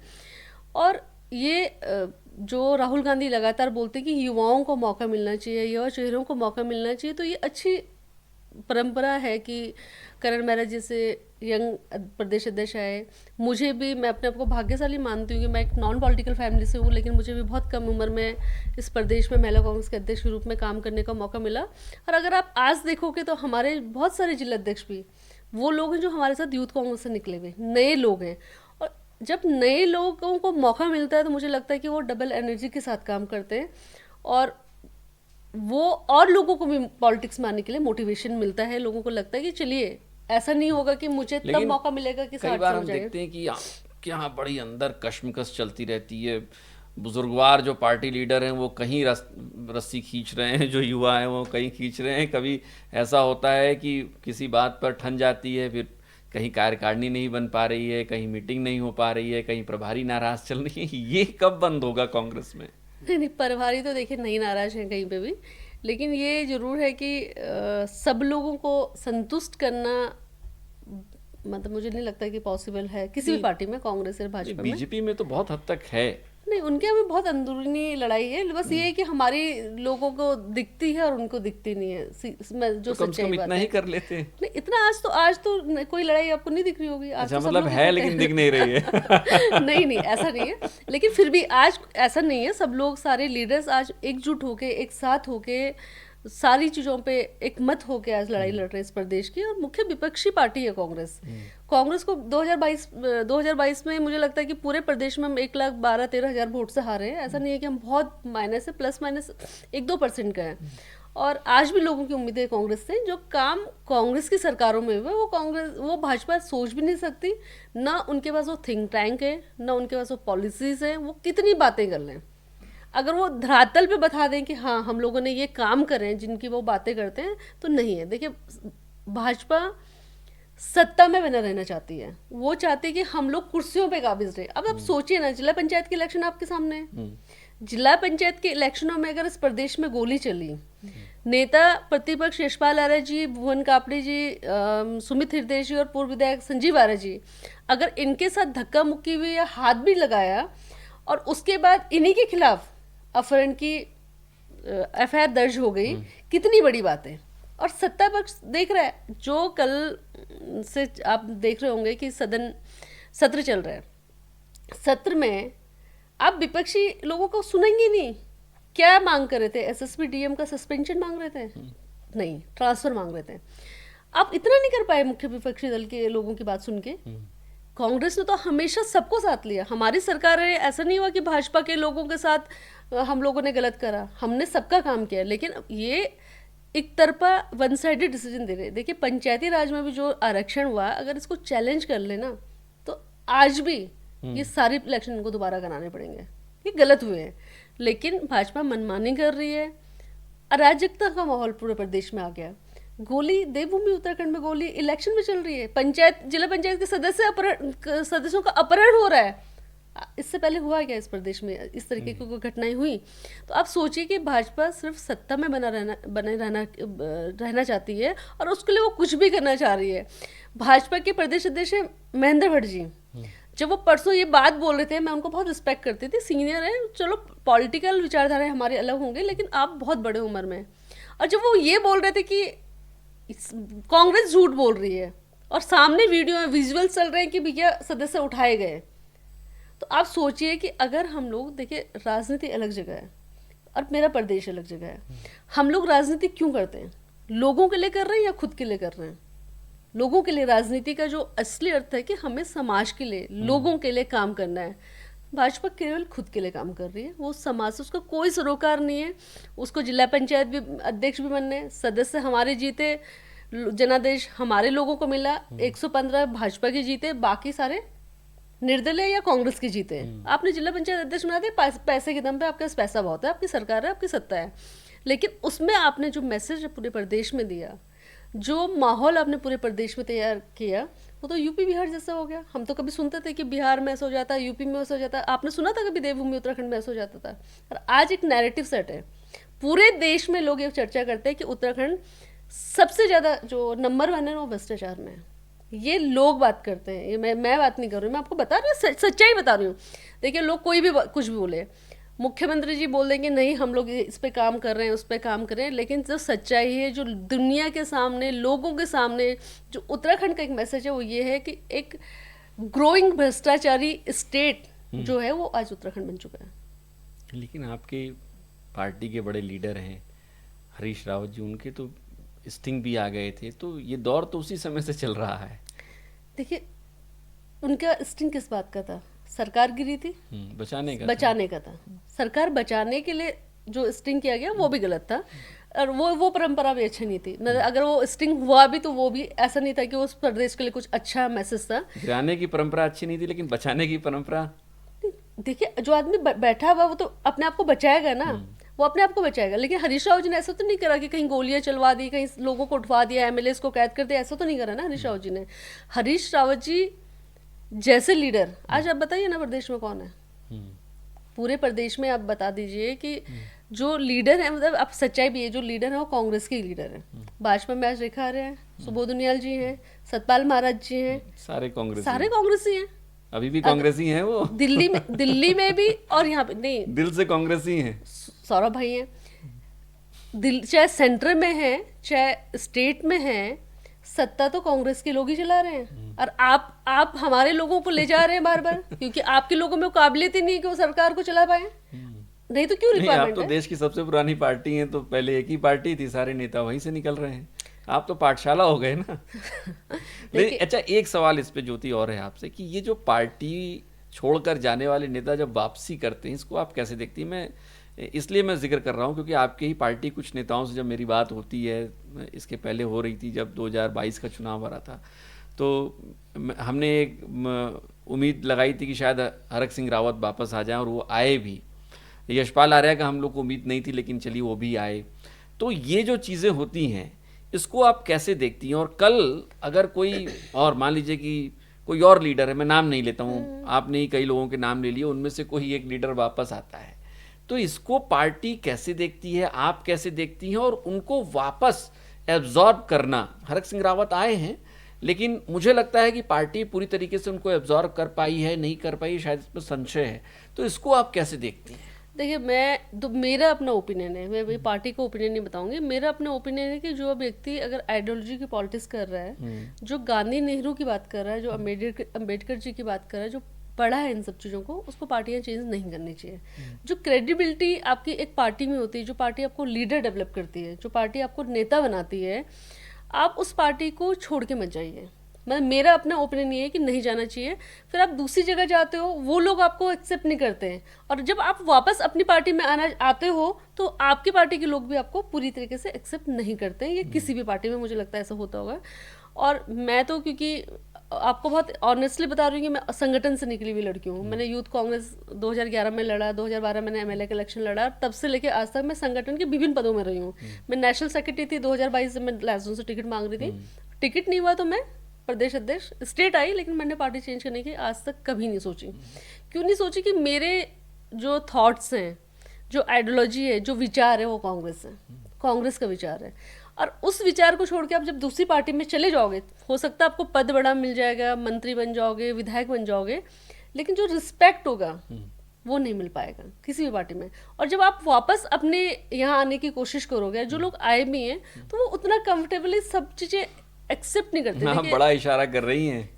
और ये जो राहुल गांधी लगातार बोलते कि युवाओं को मौका मिलना चाहिए, युवा चेहरों को मौका मिलना चाहिए, तो ये अच्छी परंपरा है कि करण माहरा जैसे यंग प्रदेश अध्यक्ष आए। मुझे भी, मैं अपने आप को भाग्यशाली मानती हूँ कि मैं एक नॉन पॉलिटिकल फैमिली से हूँ, लेकिन मुझे भी बहुत कम उम्र में इस प्रदेश में महिला कांग्रेस के अध्यक्ष के रूप में काम करने का मौका मिला। और अगर आप आज देखोगे तो हमारे बहुत सारे जिला अध्यक्ष भी वो लोग हैं जो हमारे साथ यूथ कांग्रेस से निकले हुए नए लोग हैं। और जब नए लोगों को मौका मिलता है तो मुझे लगता है कि वो डबल एनर्जी के साथ काम करते हैं, और वो और लोगों को भी पॉलिटिक्स में आने के लिए मोटिवेशन मिलता है। लोगों को लगता है कि चलिए, ऐसा नहीं होगा कि मुझे तब मौका मिलेगा कि
कई बार हम देखते हैं कि यहाँ बड़ी अंदर कश्मकश चलती रहती है। बुजुर्गवार जो पार्टी लीडर हैं वो कहीं रस्सी खींच रहे हैं, जो युवा हैं वो कहीं खींच रहे हैं। कभी ऐसा होता है कि किसी बात पर ठन जाती है, फिर कहीं कार्यकारिणी नहीं बन पा रही है, कहीं मीटिंग नहीं हो पा रही है, कहीं प्रभारी नाराज चल रही है। ये कब बंद होगा कांग्रेस में?
नहीं नहीं, प्रभारी तो देखिए नहीं नाराज हैं कहीं पे भी, लेकिन ये जरूर है कि सब लोगों को संतुष्ट करना मतलब मुझे नहीं लगता कि पॉसिबल है किसी भी पार्टी में, कांग्रेस या भाजपा में।
बीजेपी में तो बहुत हद तक है।
नहीं, उनके में बहुत अंदरूनी लड़ाई है, बस ये है कि हमारी लोगों को दिखती है और उनको दिखती नहीं है। जो
तो कम से कम इतना ही कर लेते हैं।
नहीं, इतना आज तो कोई लड़ाई आपको नहीं दिख रही होगी। आज
अच्छा,
तो सब
मतलब
लोग
है लेकिन दिख नहीं रही है।
नहीं नहीं, ऐसा नहीं है, लेकिन फिर भी आज ऐसा नहीं है। सब लोग, सारे लीडर्स आज एकजुट होके, एक साथ होके, सारी चीज़ों पे एक मत होके आज लड़ाई लड़ रहे हैं इस प्रदेश की। और मुख्य विपक्षी पार्टी है कांग्रेस। कांग्रेस को 2022 में मुझे लगता है कि पूरे प्रदेश में हम 1,12,13,000 वोट से हारे हैं। ऐसा नहीं है कि हम बहुत माइनस है, प्लस माइनस 1-2% का है। और आज भी लोगों की उम्मीदें कांग्रेस से, जो काम कांग्रेस की सरकारों में हुआ वो भाजपा सोच भी नहीं सकती। ना उनके पास वो थिंक टैंक है, ना उनके पास वो पॉलिसीज है। वो कितनी बातें कर लें, अगर वो धरातल पे बता दें कि हाँ हम लोगों ने ये काम करे हैं जिनकी वो बातें करते हैं, तो नहीं है। देखिए, भाजपा सत्ता में बना रहना चाहती है। वो चाहती है कि हम लोग कुर्सियों पे काबिज रहे। अब आप सोचिए ना, जिला पंचायत के इलेक्शन आपके सामने है। जिला पंचायत के इलेक्शनों में अगर इस प्रदेश में गोली चली, नेता प्रतिपक्ष यशपाल आर्य जी, भुवन कापड़ी जी, सुमित हृदय जी और पूर्व विधायक संजीव आर्य जी, अगर इनके साथ धक्का मुक्की हुई या हाथ भी लगाया और उसके बाद इन्हीं के खिलाफ अपहरण की एफआईआर दर्ज हो गई, कितनी बड़ी बात है। और सत्ता पक्ष देख रहा है, जो कल से आप देख रहे होंगे कि सत्र चल रहा है। सत्र में आप विपक्षी लोगों को सुनेंगे नहीं। क्या मांग कर रहे थे? एसएसपी डीएम का सस्पेंशन मांग रहे थे? नहीं, ट्रांसफर मांग रहे थे। आप इतना नहीं कर पाए मुख्य विपक्षी दल के लोगों की बात सुन के। कांग्रेस ने तो हमेशा सबको साथ लिया। हमारी सरकार है, ऐसा नहीं हुआ कि भाजपा के लोगों के साथ हम लोगों ने गलत करा। हमने सबका काम किया, लेकिन ये एक तरफा वन साइडेड डिसीजन दे रहे। देखिए, पंचायती राज में भी जो आरक्षण हुआ, अगर इसको चैलेंज कर लेना तो आज भी ये सारे इलेक्शन इनको दोबारा कराने पड़ेंगे। ये गलत हुए हैं, लेकिन भाजपा मनमानी कर रही है। अराजकता का माहौल पूरे प्रदेश में आ गया। गोली देवभूमि उत्तराखंड में गोली इलेक्शन में चल रही है। जिला पंचायत के सदस्यों का अपहरण हो रहा है। इससे पहले हुआ क्या इस प्रदेश में? इस तरीके की कोई घटनाएं हुई? तो आप सोचिए कि भाजपा सिर्फ सत्ता में बने रहना चाहती है और उसके लिए वो कुछ भी करना चाह रही है। भाजपा के प्रदेश अध्यक्ष महेंद्र भट्ट जी, जब वो परसों ये बात बोल रहे थे, मैं उनको बहुत रिस्पेक्ट करती थी, सीनियर है, चलो पॉलिटिकल विचारधाराएं हमारे अलग होंगे, लेकिन आप बहुत बड़े उम्र में। और जब वो ये बोल रहे थे कि कांग्रेस झूठ बोल रही है और सामने वीडियो में विजुअल चल रहे हैं कि भैया सदस्य उठाए गए, तो आप सोचिए कि अगर हम लोग, देखिए राजनीति अलग जगह है और मेरा प्रदेश अलग जगह है। हम लोग राजनीति क्यों करते हैं? लोगों के लिए कर रहे हैं या खुद के लिए कर रहे हैं? लोगों के लिए। राजनीति का जो असली अर्थ है कि हमें समाज के लिए, लोगों के लिए काम करना है। भाजपा केवल खुद के लिए काम कर रही है। वो समाज से उसका कोई सरोकार नहीं है। उसको जिला पंचायत भी अध्यक्ष भी बनने, सदस्य हमारे जीते, जनादेश हमारे लोगों को मिला, 115 भाजपा के जीते, बाकी सारे निर्दलीय या कांग्रेस के जीते। आपने जिला पंचायत अध्यक्ष बना दिया पैसे के दम पे। आपके पास पैसा बहुत है, आपकी सरकार है, आपकी सत्ता है, लेकिन उसमें आपने जो मैसेज पूरे प्रदेश में दिया, जो माहौल आपने पूरे प्रदेश में तैयार किया, वो तो यूपी बिहार जैसा हो गया। हम तो कभी सुनते थे कि बिहार में ऐसा हो जाता है, यूपी में ऐसा हो जाता है। आपने सुना था कभी देवभूमि उत्तराखंड में ऐसा हो जाता था? और आज एक नैरेटिव सेट है, पूरे देश में लोग ये चर्चा करते हैं कि उत्तराखंड सबसे ज़्यादा जो नंबर 1 है वो भ्रष्टाचार में है। ये लोग बात करते हैं, ये मैं बात नहीं कर रही हूँ, मैं आपको बता रही हूँ, सच्चाई बता रही हूँ। देखिए, लोग कोई भी कुछ भी बोले, मुख्यमंत्री जी बोल देंगे नहीं हम लोग इस पे काम कर रहे हैं, उस पे काम कर रहे हैं, लेकिन जो सच्चाई है, जो दुनिया के सामने, लोगों के सामने, जो उत्तराखंड का एक मैसेज है, वो ये है कि एक ग्रोइंग भ्रष्टाचारी स्टेट जो है वो आज उत्तराखंड बन चुका है।
लेकिन आपके पार्टी के बड़े लीडर हैं हरीश रावत जी, उनके तो स्टिंग भी आ गए थे, तो ये दौर तो उसी समय से चल रहा है।
देखिए, उनका स्टिंग किस बात का था? सरकार गिरी थी, बचाने का था। सरकार बचाने के लिए जो स्टिंग किया गया वो भी गलत था, और वो परंपरा भी अच्छी नहीं थी। अगर वो स्टिंग हुआ भी तो वो भी ऐसा नहीं था कि उस प्रदेश के लिए कुछ अच्छा मैसेज था।
गिराने की परंपरा अच्छी नहीं थी, लेकिन बचाने की परंपरा,
देखिए, जो आदमी बैठा हुआ वो तो अपने आप को बचाएगा ना। वो अपने आप को बचाएगा। लेकिन हरीश रावत जी ने ऐसा तो नहीं करा कि कहीं गोलियां चलवा दी, कहीं लोगों को उठवा दिया, एमएलए को कैद कर दिया, ऐसा तो नहीं करा ना हरीश रावत जी ने। हरीश रावत जी जैसे लीडर आज आप बताइए ना प्रदेश में कौन है? पूरे प्रदेश में आप बता दीजिए कि जो लीडर है, मतलब आप सच्चाई भी है, जो लीडर है वो कांग्रेस के ही लीडर है। भाजपा में आज रेखा आर्य हैं, सुबोध उनियाल जी हैं, सतपाल महाराज जी हैं,
सारे
कांग्रेसी हैं।
अभी भी कांग्रेसी हैं वो।
दिल्ली में भी और यहाँ पे नहीं,
दिल से कांग्रेसी हैं।
सौरभ भाई हैं, चाहे सेंटर में है चाहे स्टेट में है, सत्ता तो कांग्रेस के लोग ही चला रहे हैं। और आप हमारे लोगों को ले जा रहे हैं बार बार, क्योंकि आपके लोगों में काबिलियत ही नहीं है कि वो सरकार को चला पाए। नहीं तो क्यों
नहीं, आप
रिक्वायरमेंट
तो
है?
देश की सबसे पुरानी पार्टी हैं, तो पहले एक ही पार्टी थी, सारे नेता वहीं से निकल रहे हैं। आप तो पाठशाला हो गए ना। लेकिन अच्छा, एक सवाल इस पे ज्योति और है आपसे कि ये जो पार्टी छोड़कर जाने वाले नेता जब वापसी करते हैं, इसको आप कैसे देखती हैं? इसलिए मैं जिक्र कर रहा हूँ क्योंकि आपके ही पार्टी कुछ नेताओं से जब मेरी बात होती है, इसके पहले हो रही थी जब 2022 का चुनाव आ रहा था, तो हमने एक उम्मीद लगाई थी कि शायद हरक सिंह रावत वापस आ जाएं, और वो आए भी। यशपाल आर्या का हम लोग को उम्मीद नहीं थी, लेकिन चलिए वो भी आए। तो ये जो चीज़ें होती हैं, इसको आप कैसे देखती हैं? और कल अगर कोई और, मान लीजिए कि कोई और लीडर है, मैं नाम नहीं लेता हूँ, आपने ही कई लोगों के नाम ले लिए, उनमें से कोई एक लीडर वापस आता है, तो इसको पार्टी कैसे देखती है, आप कैसे देखती हैं? और उनको वापस एब्जॉर्ब करना, हरक सिंह रावत आए हैं, लेकिन मुझे लगता है कि पार्टी पूरी तरीके से उनको एब्जॉर्ब कर पाई है, नहीं कर पाई, शायद इसमें संशय है। तो इसको आप कैसे देखती हैं?
देखिए, मैं तो मेरा अपना ओपिनियन है, मैं पार्टी का ओपिनियन नहीं बताऊंगी। मेरा अपना ओपिनियन है कि जो व्यक्ति अगर आइडियोलॉजी की पॉलिटिक्स कर रहा है, जो गांधी नेहरू की बात कर रहा है, जो अम्बेडकर जी की बात कर रहा है, जो पढ़ा है इन सब चीज़ों को, उसको पार्टियां चेंज नहीं करनी चाहिए। जो क्रेडिबिलिटी आपकी एक पार्टी में होती है, जो पार्टी आपको लीडर डेवलप करती है, जो पार्टी आपको नेता बनाती है, आप उस पार्टी को छोड़ के मत जाइए। मतलब मेरा अपना ओपिनियन ये है कि नहीं जाना चाहिए। फिर आप दूसरी जगह जाते हो, वो लोग आपको एक्सेप्ट नहीं करते हैं, और जब आप वापस अपनी पार्टी में आते हो तो आपकी पार्टी के लोग भी आपको पूरी तरीके से एक्सेप्ट नहीं करते हैं। ये किसी भी पार्टी में मुझे लगता है ऐसा होता होगा। और मैं तो, क्योंकि आपको बहुत ऑनेस्टली बता रही हूँ कि मैं संगठन से निकली हुई लड़की हूँ। मैंने यूथ कांग्रेस 2011 में लड़ा, 2012 मैंने एमएलए का इलेक्शन लड़ा, तब से लेके आज तक मैं संगठन के विभिन्न पदों में रही हूँ। मैं नेशनल सेक्रेटरी थी 2022 से, मैं लहसुन से टिकट मांग रही थी, टिकट नहीं हुआ तो मैं प्रदेश अध्यक्ष, स्टेट आई, लेकिन मैंने पार्टी चेंज करने की आज तक कभी नहीं सोची। क्यों नहीं सोची? कि मेरे जो थॉट्स हैं, जो आइडियोलॉजी है, जो विचार है, वो कांग्रेस है, कांग्रेस का विचार है। और उस विचार को छोड़ के आप जब दूसरी पार्टी में चले जाओगे, हो सकता है आपको पद बड़ा मिल जाएगा, मंत्री बन जाओगे, विधायक बन जाओगे, लेकिन जो रिस्पेक्ट होगा वो नहीं मिल पाएगा किसी भी पार्टी में। और जब आप वापस अपने यहाँ आने की कोशिश करोगे, जो लोग आए भी हैं तो वो उतना कंफर्टेबली सब चीज़ें एक्सेप्ट नहीं करते।
आप बड़ा इशारा कर रही हैं,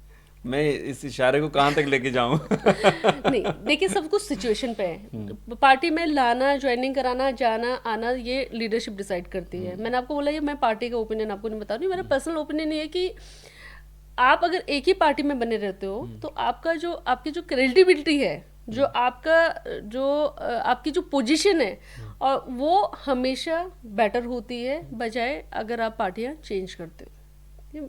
मैं इस इशारे को कहाँ तक लेके जाऊं?
नहीं, देखिए, सब कुछ सिचुएशन पे है। पार्टी में लाना, ज्वाइनिंग कराना, जाना आना, ये लीडरशिप डिसाइड करती है। मैंने आपको बोला, ये मैं पार्टी का ओपिनियन आपको नहीं बता रही हूँ। मेरा पर्सनल ओपिनियन ये है कि आप अगर एक ही पार्टी में बने रहते हो तो आपकी जो क्रेडिबिलिटी है, जो आपकी जो पोजीशन है, और वो हमेशा बेटर होती है बजाय अगर आप पार्टियां चेंज करते हो। ये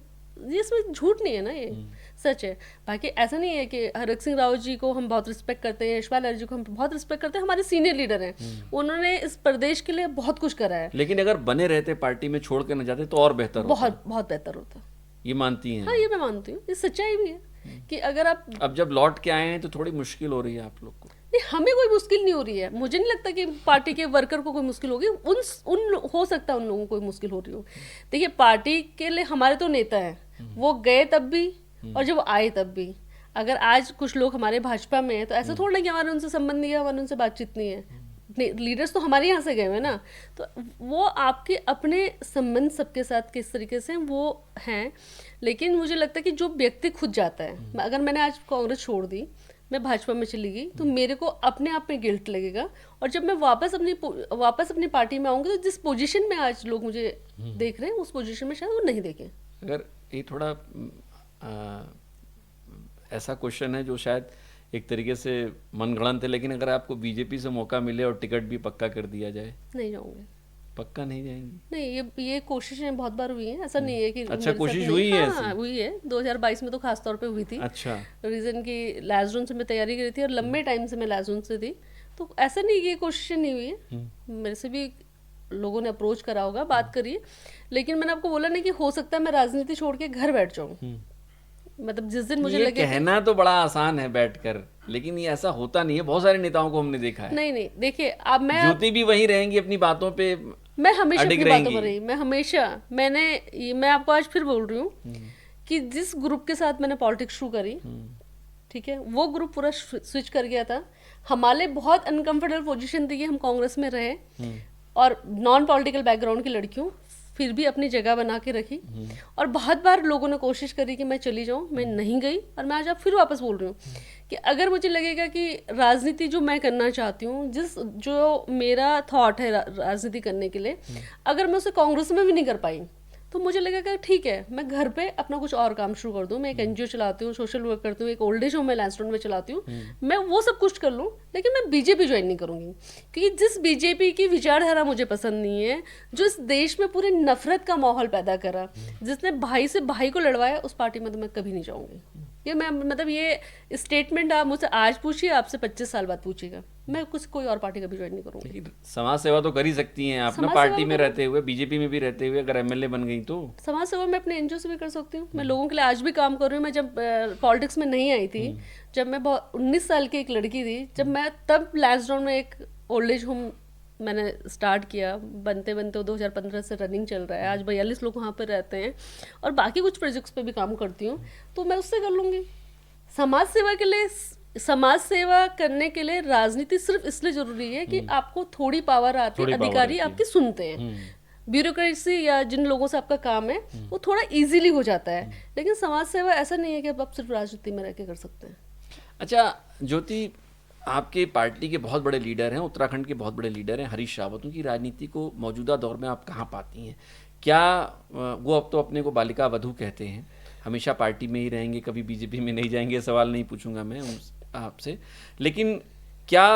इसमें झूठ नहीं है ना, ये सच है। बाकी ऐसा नहीं है कि हरक सिंह रावत जी को हम बहुत रिस्पेक्ट करते हैं, यशपाल आर्य जी को हम बहुत रिस्पेक्ट करते हैं, हमारे सीनियर लीडर हैं, उन्होंने इस प्रदेश के लिए बहुत कुछ करा है।
लेकिन अगर बने रहते, पार्टी में छोड़ कर न जाते, तो और बेहतर होता।
बहुत बहुत बेहतर होता।
ये मानती हैं?
हाँ, ये मैं मानती हूँ, ये सच्चाई भी है कि अगर आप
अब जब लौट के आए हैं तो थोड़ी मुश्किल हो रही है आप लोग को?
नहीं, हमें कोई मुश्किल नहीं हो रही है। मुझे नहीं लगता कि पार्टी के वर्कर को कोई मुश्किल होगी। उन हो सकता है उन लोगों को कोई मुश्किल हो रही हो। देखिए, पार्टी के लिए हमारे तो नेता हैं, वो गए तब भी और जब आए तब भी। अगर आज कुछ लोग हमारे भाजपा में हैं तो ऐसा थोड़ा ना कि हमारे उनसे संबंध नहीं है, हमारे उनसे बातचीत नहीं है। लीडर्स तो हमारे यहाँ से गए हुए ना, तो वो आपके अपने संबंध सबके साथ किस तरीके से वो हैं। लेकिन मुझे लगता है कि जो व्यक्ति खुद जाता है, अगर मैंने आज कांग्रेस छोड़ दी, मैं भाजपा में चली गई, तो मेरे को अपने आप में गिल्ट लगेगा। और जब मैं वापस अपनी पार्टी में आऊँगी तो जिस पोजीशन में आज लोग मुझे देख रहे हैं, उस पोजीशन में शायद वो नहीं देखें।
अगर ये थोड़ा ऐसा क्वेश्चन है जो शायद एक तरीके से मनगढ़ंत है, लेकिन अगर आपको बीजेपी से मौका मिले और टिकट भी पक्का कर दिया जाए?
नहीं जाऊँगी।
पक्का नहीं जाएंगी?
नहीं, ये कोशिशें बहुत बार हुई हैं, ऐसा नहीं है कि
अच्छा,
मेरे साथ
कोशिश
नहीं।
हुई है
हाँ,
ऐसी?
हुई है, 2022 में तो खास तौर पे हुई थी।
अच्छा।
रीजन की लास्ट से मैं तैयारी करी थी और लंबे टाइम से मैं लास्ट से थी, तो ऐसा नहीं कि ये कोशिशें नहीं हुई है, मेरे से भी लोगों ने अप्रोच करा होगा, बात करिए। लेकिन मैंने आपको बोला नहीं कि हो सकता है मैं राजनीति छोड़ के घर बैठ जाऊँ, मतलब जिस दिन मुझे
ये
लगे कि
कहना तो बड़ा आसान है बैठकर, लेकिन ये ऐसा होता नहीं है। बहुत सारे नेताओं को हमने देखा है,
नहीं नहीं, देखिए अब
ज्योति भी वहीं रहेंगी, अपनी बातों पे
मैं हमेशा
अडिग
अपनी बातों
रहेंगी।
पर रही, मैं हमेशा मैं आपको आज फिर बोल रही हूँ कि जिस ग्रुप के साथ मैंने पॉलिटिक्स शुरू करी, ठीक है, वो ग्रुप पूरा स्विच कर गया था। हमारे बहुत अनकंफर्टेबल पोजीशन थी कि हम कांग्रेस में रहे और नॉन पॉलिटिकल बैकग्राउंड की लड़कियों फिर भी अपनी जगह बना के रखी, और बहुत बार लोगों ने कोशिश करी कि मैं चली जाऊं, मैं नहीं गई। और मैं आज आप फिर वापस बोल रही हूँ कि अगर मुझे लगेगा कि राजनीति जो मैं करना चाहती हूँ, जो मेरा थॉट है राजनीति करने के लिए, अगर मैं उसे कांग्रेस में भी नहीं कर पाई, तो मुझे लगेगा ठीक है मैं घर पे अपना कुछ और काम शुरू कर दूं। मैं एक एनजीओ चलाती हूँ, सोशल वर्क करती हूँ, एक ओल्ड एज होम मैं लैंसडोन में चलाती हूँ, मैं वो सब कुछ कर लूँ, लेकिन मैं बीजेपी ज्वाइन नहीं करूंगी, क्योंकि जिस बीजेपी की विचारधारा मुझे पसंद नहीं है, जो इस देश में पूरे नफरत का माहौल पैदा करा, जिसने भाई से भाई को लड़वाया, उस पार्टी में तो मैं कभी नहीं जाऊंगी। ये मैं मतलब ये स्टेटमेंट आप मुझसे आज पूछिए, आपसे 25 साल बाद पूछिएगा, मैं कुछ कोई और पार्टी कभी ज्वाइन नहीं करूंगी।
लेकिन समाज सेवा तो कर ही सकती हैं आप ना,
समाज
पार्टी
सेवा
में
तो-
रहते हुए, बीजेपी में भी रहते हुए, अगर एमएलए बन गई तो।
समाज सेवा मैं अपने एनजीओ से भी कर सकती हूँ, मैं लोगों के लिए आज भी काम कर रही हूँ। मैं जब पॉलिटिक्स में नहीं आई थी, जब मैं 19 साल की एक लड़की थी, जब मैं तब लैंसडाउन में एक ओल्ड एज होम मैंने स्टार्ट किया, बनते बनते 2015 से रनिंग चल रहा है, आज 42 लोग वहाँ पर रहते हैं, और बाकी कुछ प्रोजेक्ट्स पे भी काम करती हूँ, तो मैं उससे कर लूँगी। समाज सेवा के लिए, समाज सेवा करने के लिए राजनीति सिर्फ इसलिए जरूरी है कि आपको थोड़ी पावर आती है,
थोड़ी power
अधिकारी
आती है।
आपकी सुनते हैं, ब्यूरोक्रेसी या जिन लोगों से आपका काम है वो थोड़ा इजीली हो जाता है। लेकिन समाज सेवा ऐसा नहीं है कि आप सिर्फ राजनीति में रह के कर सकते हैं।
अच्छा ज्योति, आपके पार्टी के बहुत बड़े लीडर हैं, उत्तराखंड के बहुत बड़े लीडर हैं हरीश रावत, उनकी राजनीति को मौजूदा दौर में आप कहाँ पाती हैं? क्या वो अब तो अपने को बालिका वधू कहते हैं, हमेशा पार्टी में ही रहेंगे, कभी बीजेपी में नहीं जाएंगे? सवाल नहीं पूछूंगा मैं आपसे, लेकिन क्या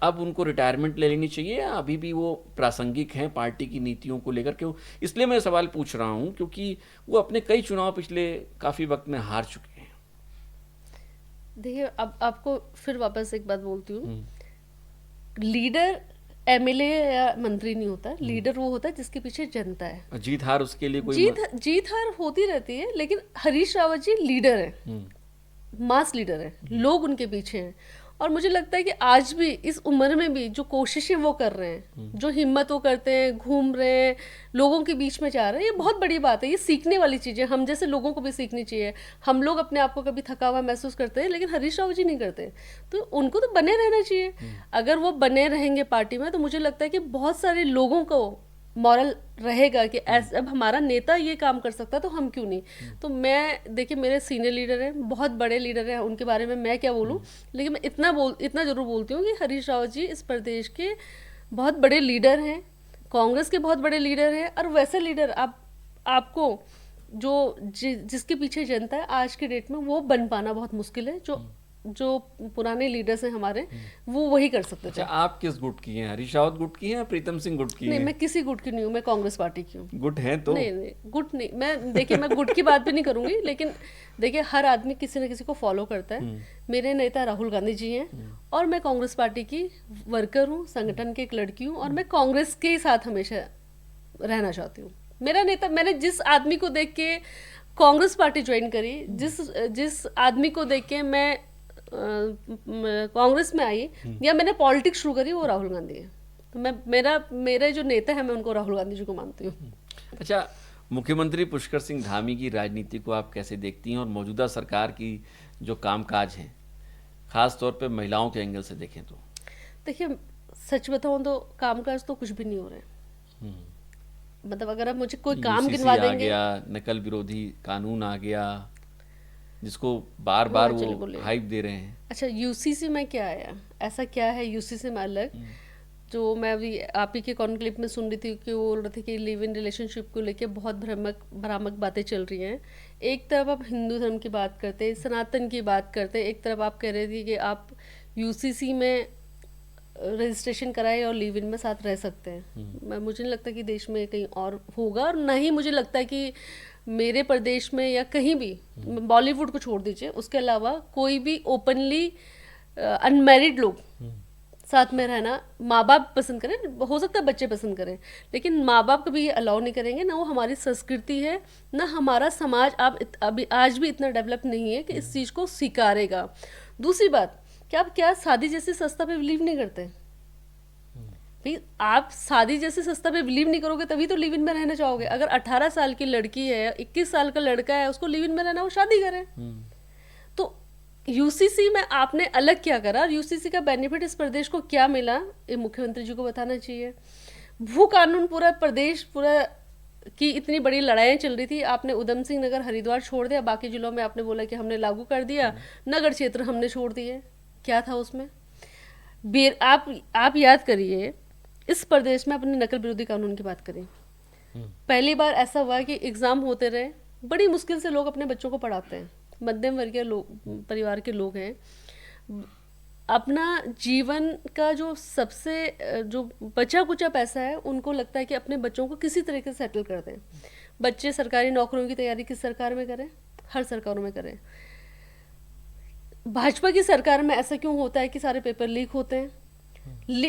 अब उनको रिटायरमेंट ले लेनी चाहिए या अभी भी वो प्रासंगिक हैं पार्टी की नीतियों को लेकर? क्यों, इसलिए मैं सवाल पूछ रहा हूँ क्योंकि वो अपने कई चुनाव पिछले काफ़ी वक्त में हार चुके हैं।
देखिए, अब आपको फिर वापस एक बात बोलती हूँ, लीडर एमएलए या मंत्री नहीं होता, लीडर वो होता है जिसके पीछे जनता है।
जीत हार उसके लिए कोई
जीत हार होती रहती है, लेकिन हरीश रावत जी लीडर है, मास लीडर है, लोग उनके पीछे हैं। और मुझे लगता है कि आज भी इस उम्र में भी जो कोशिशें वो कर रहे हैं, जो हिम्मत वो करते हैं, घूम रहे हैं, लोगों के बीच में जा रहे हैं, ये बहुत बड़ी बात है, ये सीखने वाली चीज़ है, हम जैसे लोगों को भी सीखनी चाहिए। हम लोग अपने आप को कभी थका हुआ महसूस करते हैं, लेकिन हरीश रावत जी नहीं करते, तो उनको तो बने रहना चाहिए। अगर वो बने रहेंगे पार्टी में, तो मुझे लगता है कि बहुत सारे लोगों को मॉरल रहेगा कि अब हमारा नेता ये काम कर सकता है तो हम क्यों नहीं। तो मैं, देखिए, मेरे सीनियर लीडर हैं, बहुत बड़े लीडर हैं, उनके बारे में मैं क्या बोलूं, लेकिन मैं इतना जरूर बोलती हूँ कि हरीश रावत जी इस प्रदेश के बहुत बड़े लीडर हैं, कांग्रेस के बहुत बड़े लीडर हैं। और वैसे लीडर आपको जिसके पीछे जनता है आज के डेट में, वो बन पाना बहुत मुश्किल है। जो पुराने लीडर्स हैं हमारे, वो वही कर सकते थे।
अच्छा, आप किस गुट की हैं? हरीश रावत गुट की हैं या प्रीतम सिंह गुट की हैं?
नहीं, मैं किसी गुट की नहीं हूँ, मैं कांग्रेस पार्टी की हूँ।
गुट हैं तो?
नहीं, गुट नहीं, मैं गुट की बात भी नहीं करूंगी, लेकिन देखिए, हर आदमी किसी न किसी को फॉलो करता है। मेरे नेता राहुल गांधी जी हैं, और मैं कांग्रेस पार्टी की वर्कर हूँ, संगठन की एक लड़की हूँ, और मैं कांग्रेस के साथ हमेशा रहना चाहती हूँ। मेरा नेता, मैंने जिस आदमी को देख के कांग्रेस पार्टी ज्वाइन करी, जिस आदमी को देख के मैं कांग्रेस में आई या मैंने पॉलिटिक्स शुरू करी, वो राहुल गांधी है। तो मेरे जो नेता है, मैं उनको राहुल गांधी जी को मानती हूँ।
अच्छा, मुख्यमंत्री पुष्कर सिंह धामी की राजनीति को आप कैसे देखती हैं, और मौजूदा सरकार की जो कामकाज हैं, खास तौर पे महिलाओं के एंगल से देखें तो?
देखिए, सच बताऊं तो कामकाज तो कुछ भी नहीं हो रहे। मतलब अगर आप मुझे कोई काम गिनवा देंगे,
आ गया, नकल विरोधी कानून आ गया, जिसको बार बार वो हाइप दे रहे हैं।
अच्छा, यूसीसी में क्या आया, ऐसा क्या है यूसीसी में अलग, जो मैं अभी आप ही के कॉन्क्लेव में सुन रही थी कि वो बोल रहे थे कि लिव इन रिलेशनशिप को लेके बहुत भ्रामक बातें चल रही हैं। एक तरफ आप हिंदू धर्म की बात करते, सनातन की बात करते, एक तरफ आप कह रहे थे कि आप यूसीसी में रजिस्ट्रेशन कराए और लिव इन में साथ रह सकते हैं। मुझे नहीं लगता कि देश में कहीं और होगा, और ना ही मुझे लगता है कि मेरे प्रदेश में या कहीं भी, बॉलीवुड को छोड़ दीजिए, उसके अलावा कोई भी ओपनली अनमैरिड लोग साथ में रहना, माँ बाप पसंद करें, हो सकता है बच्चे पसंद करें, लेकिन माँ बाप कभी ये अलाउ नहीं करेंगे। ना वो हमारी संस्कृति है, ना हमारा समाज अभी आज भी इतना डेवलप नहीं है कि इस चीज़ को स्वीकारेगा। दूसरी बात, क्या आप क्या शादी जैसे सस्ता पे बिलीव नहीं करते? भाई आप शादी जैसे सस्ता पे बिलीव नहीं करोगे तभी तो लिव इन में रहना चाहोगे। अगर 18 साल की लड़की है, 21 साल का लड़का है, उसको लिव इन में रहना, वो शादी करे। तो यूसीसी में आपने अलग क्या करा, और यूसीसी का बेनिफिट इस प्रदेश को क्या मिला, ये मुख्यमंत्री जी को बताना चाहिए। भू कानून पूरा प्रदेश पूरा की इतनी बड़ी लड़ाइयाँ चल रही थी, आपने उधम सिंह नगर हरिद्वार छोड़ दिया, बाकी जिलों में आपने बोला कि हमने लागू कर दिया, नगर क्षेत्र हमने छोड़ दिए। क्या था उसमें? आप याद करिए, इस प्रदेश में अपने नकल विरोधी कानून की बात करें, पहली बार ऐसा हुआ कि एग्जाम होते रहे, बड़ी मुश्किल से लोग अपने बच्चों को पढ़ाते हैं, मध्यम वर्गीय लोग, परिवार के लोग हैं, अपना जीवन का जो सबसे जो बचा कुचा पैसा है, उनको लगता है कि अपने बच्चों को किसी तरीके से सेटल कर दें। बच्चे सरकारी नौकरियों की तैयारी किस सरकार में करें? हर सरकारों में करें। भाजपा की सरकार में ऐसा क्यों होता है कि सारे पेपर लीक होते हैं?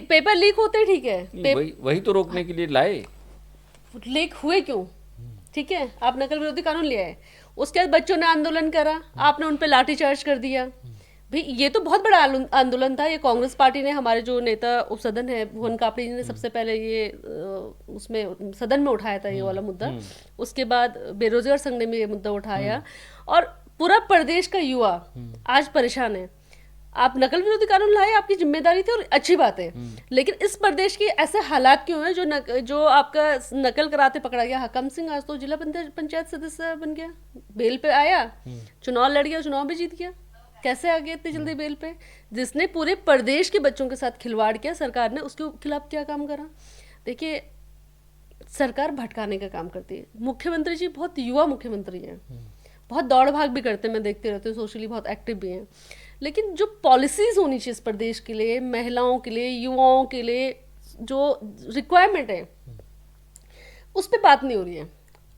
पेपर लीक होते हैं, ठीक है,
वही तो रोकने के लिए लाए।
लीक हुए क्यों? ठीक है, आप नकल विरोधी कानून ले आए, उसके बाद बच्चों ने आंदोलन करा, आपने उन पे लाठीचार्ज कर दिया। भाई ये तो बहुत बड़ा आंदोलन था। ये कांग्रेस पार्टी ने, हमारे जो नेता उपसदन है भुवन कापड़ी जी ने सबसे पहले ये उसमें सदन में उठाया था ये वाला मुद्दा। उसके बाद बेरोजगार संघ ने भी ये मुद्दा उठाया, और पूरा प्रदेश का युवा आज परेशान है। आप नकल विरोधी कानून लाए, आपकी जिम्मेदारी थी और अच्छी बात है, लेकिन इस प्रदेश के ऐसे हालात क्यों हैं जो आपका नकल कराते पकड़ा गया? हकम सिंह आज तो जिला पंचायत सदस्य बन गया, बेल पे आया, चुनाव लड़ गया, चुनाव भी जीत गया। कैसे आ गया इतनी जल्दी बेल पे? जिसने पूरे प्रदेश के बच्चों के साथ खिलवाड़ किया, सरकार ने उसके खिलाफ क्या काम करा? देखिए, सरकार भटकाने का काम करती है। मुख्यमंत्री जी बहुत युवा मुख्यमंत्री हैं, बहुत दौड़ भाग भी करते हैं, मैं देखते रहती हूँ, सोशली बहुत एक्टिव भी हैं, लेकिन जो पॉलिसीज होनी चाहिए इस प्रदेश के लिए, महिलाओं के लिए, युवाओं के लिए, जो रिक्वायरमेंट है, उस पर बात नहीं हो रही है।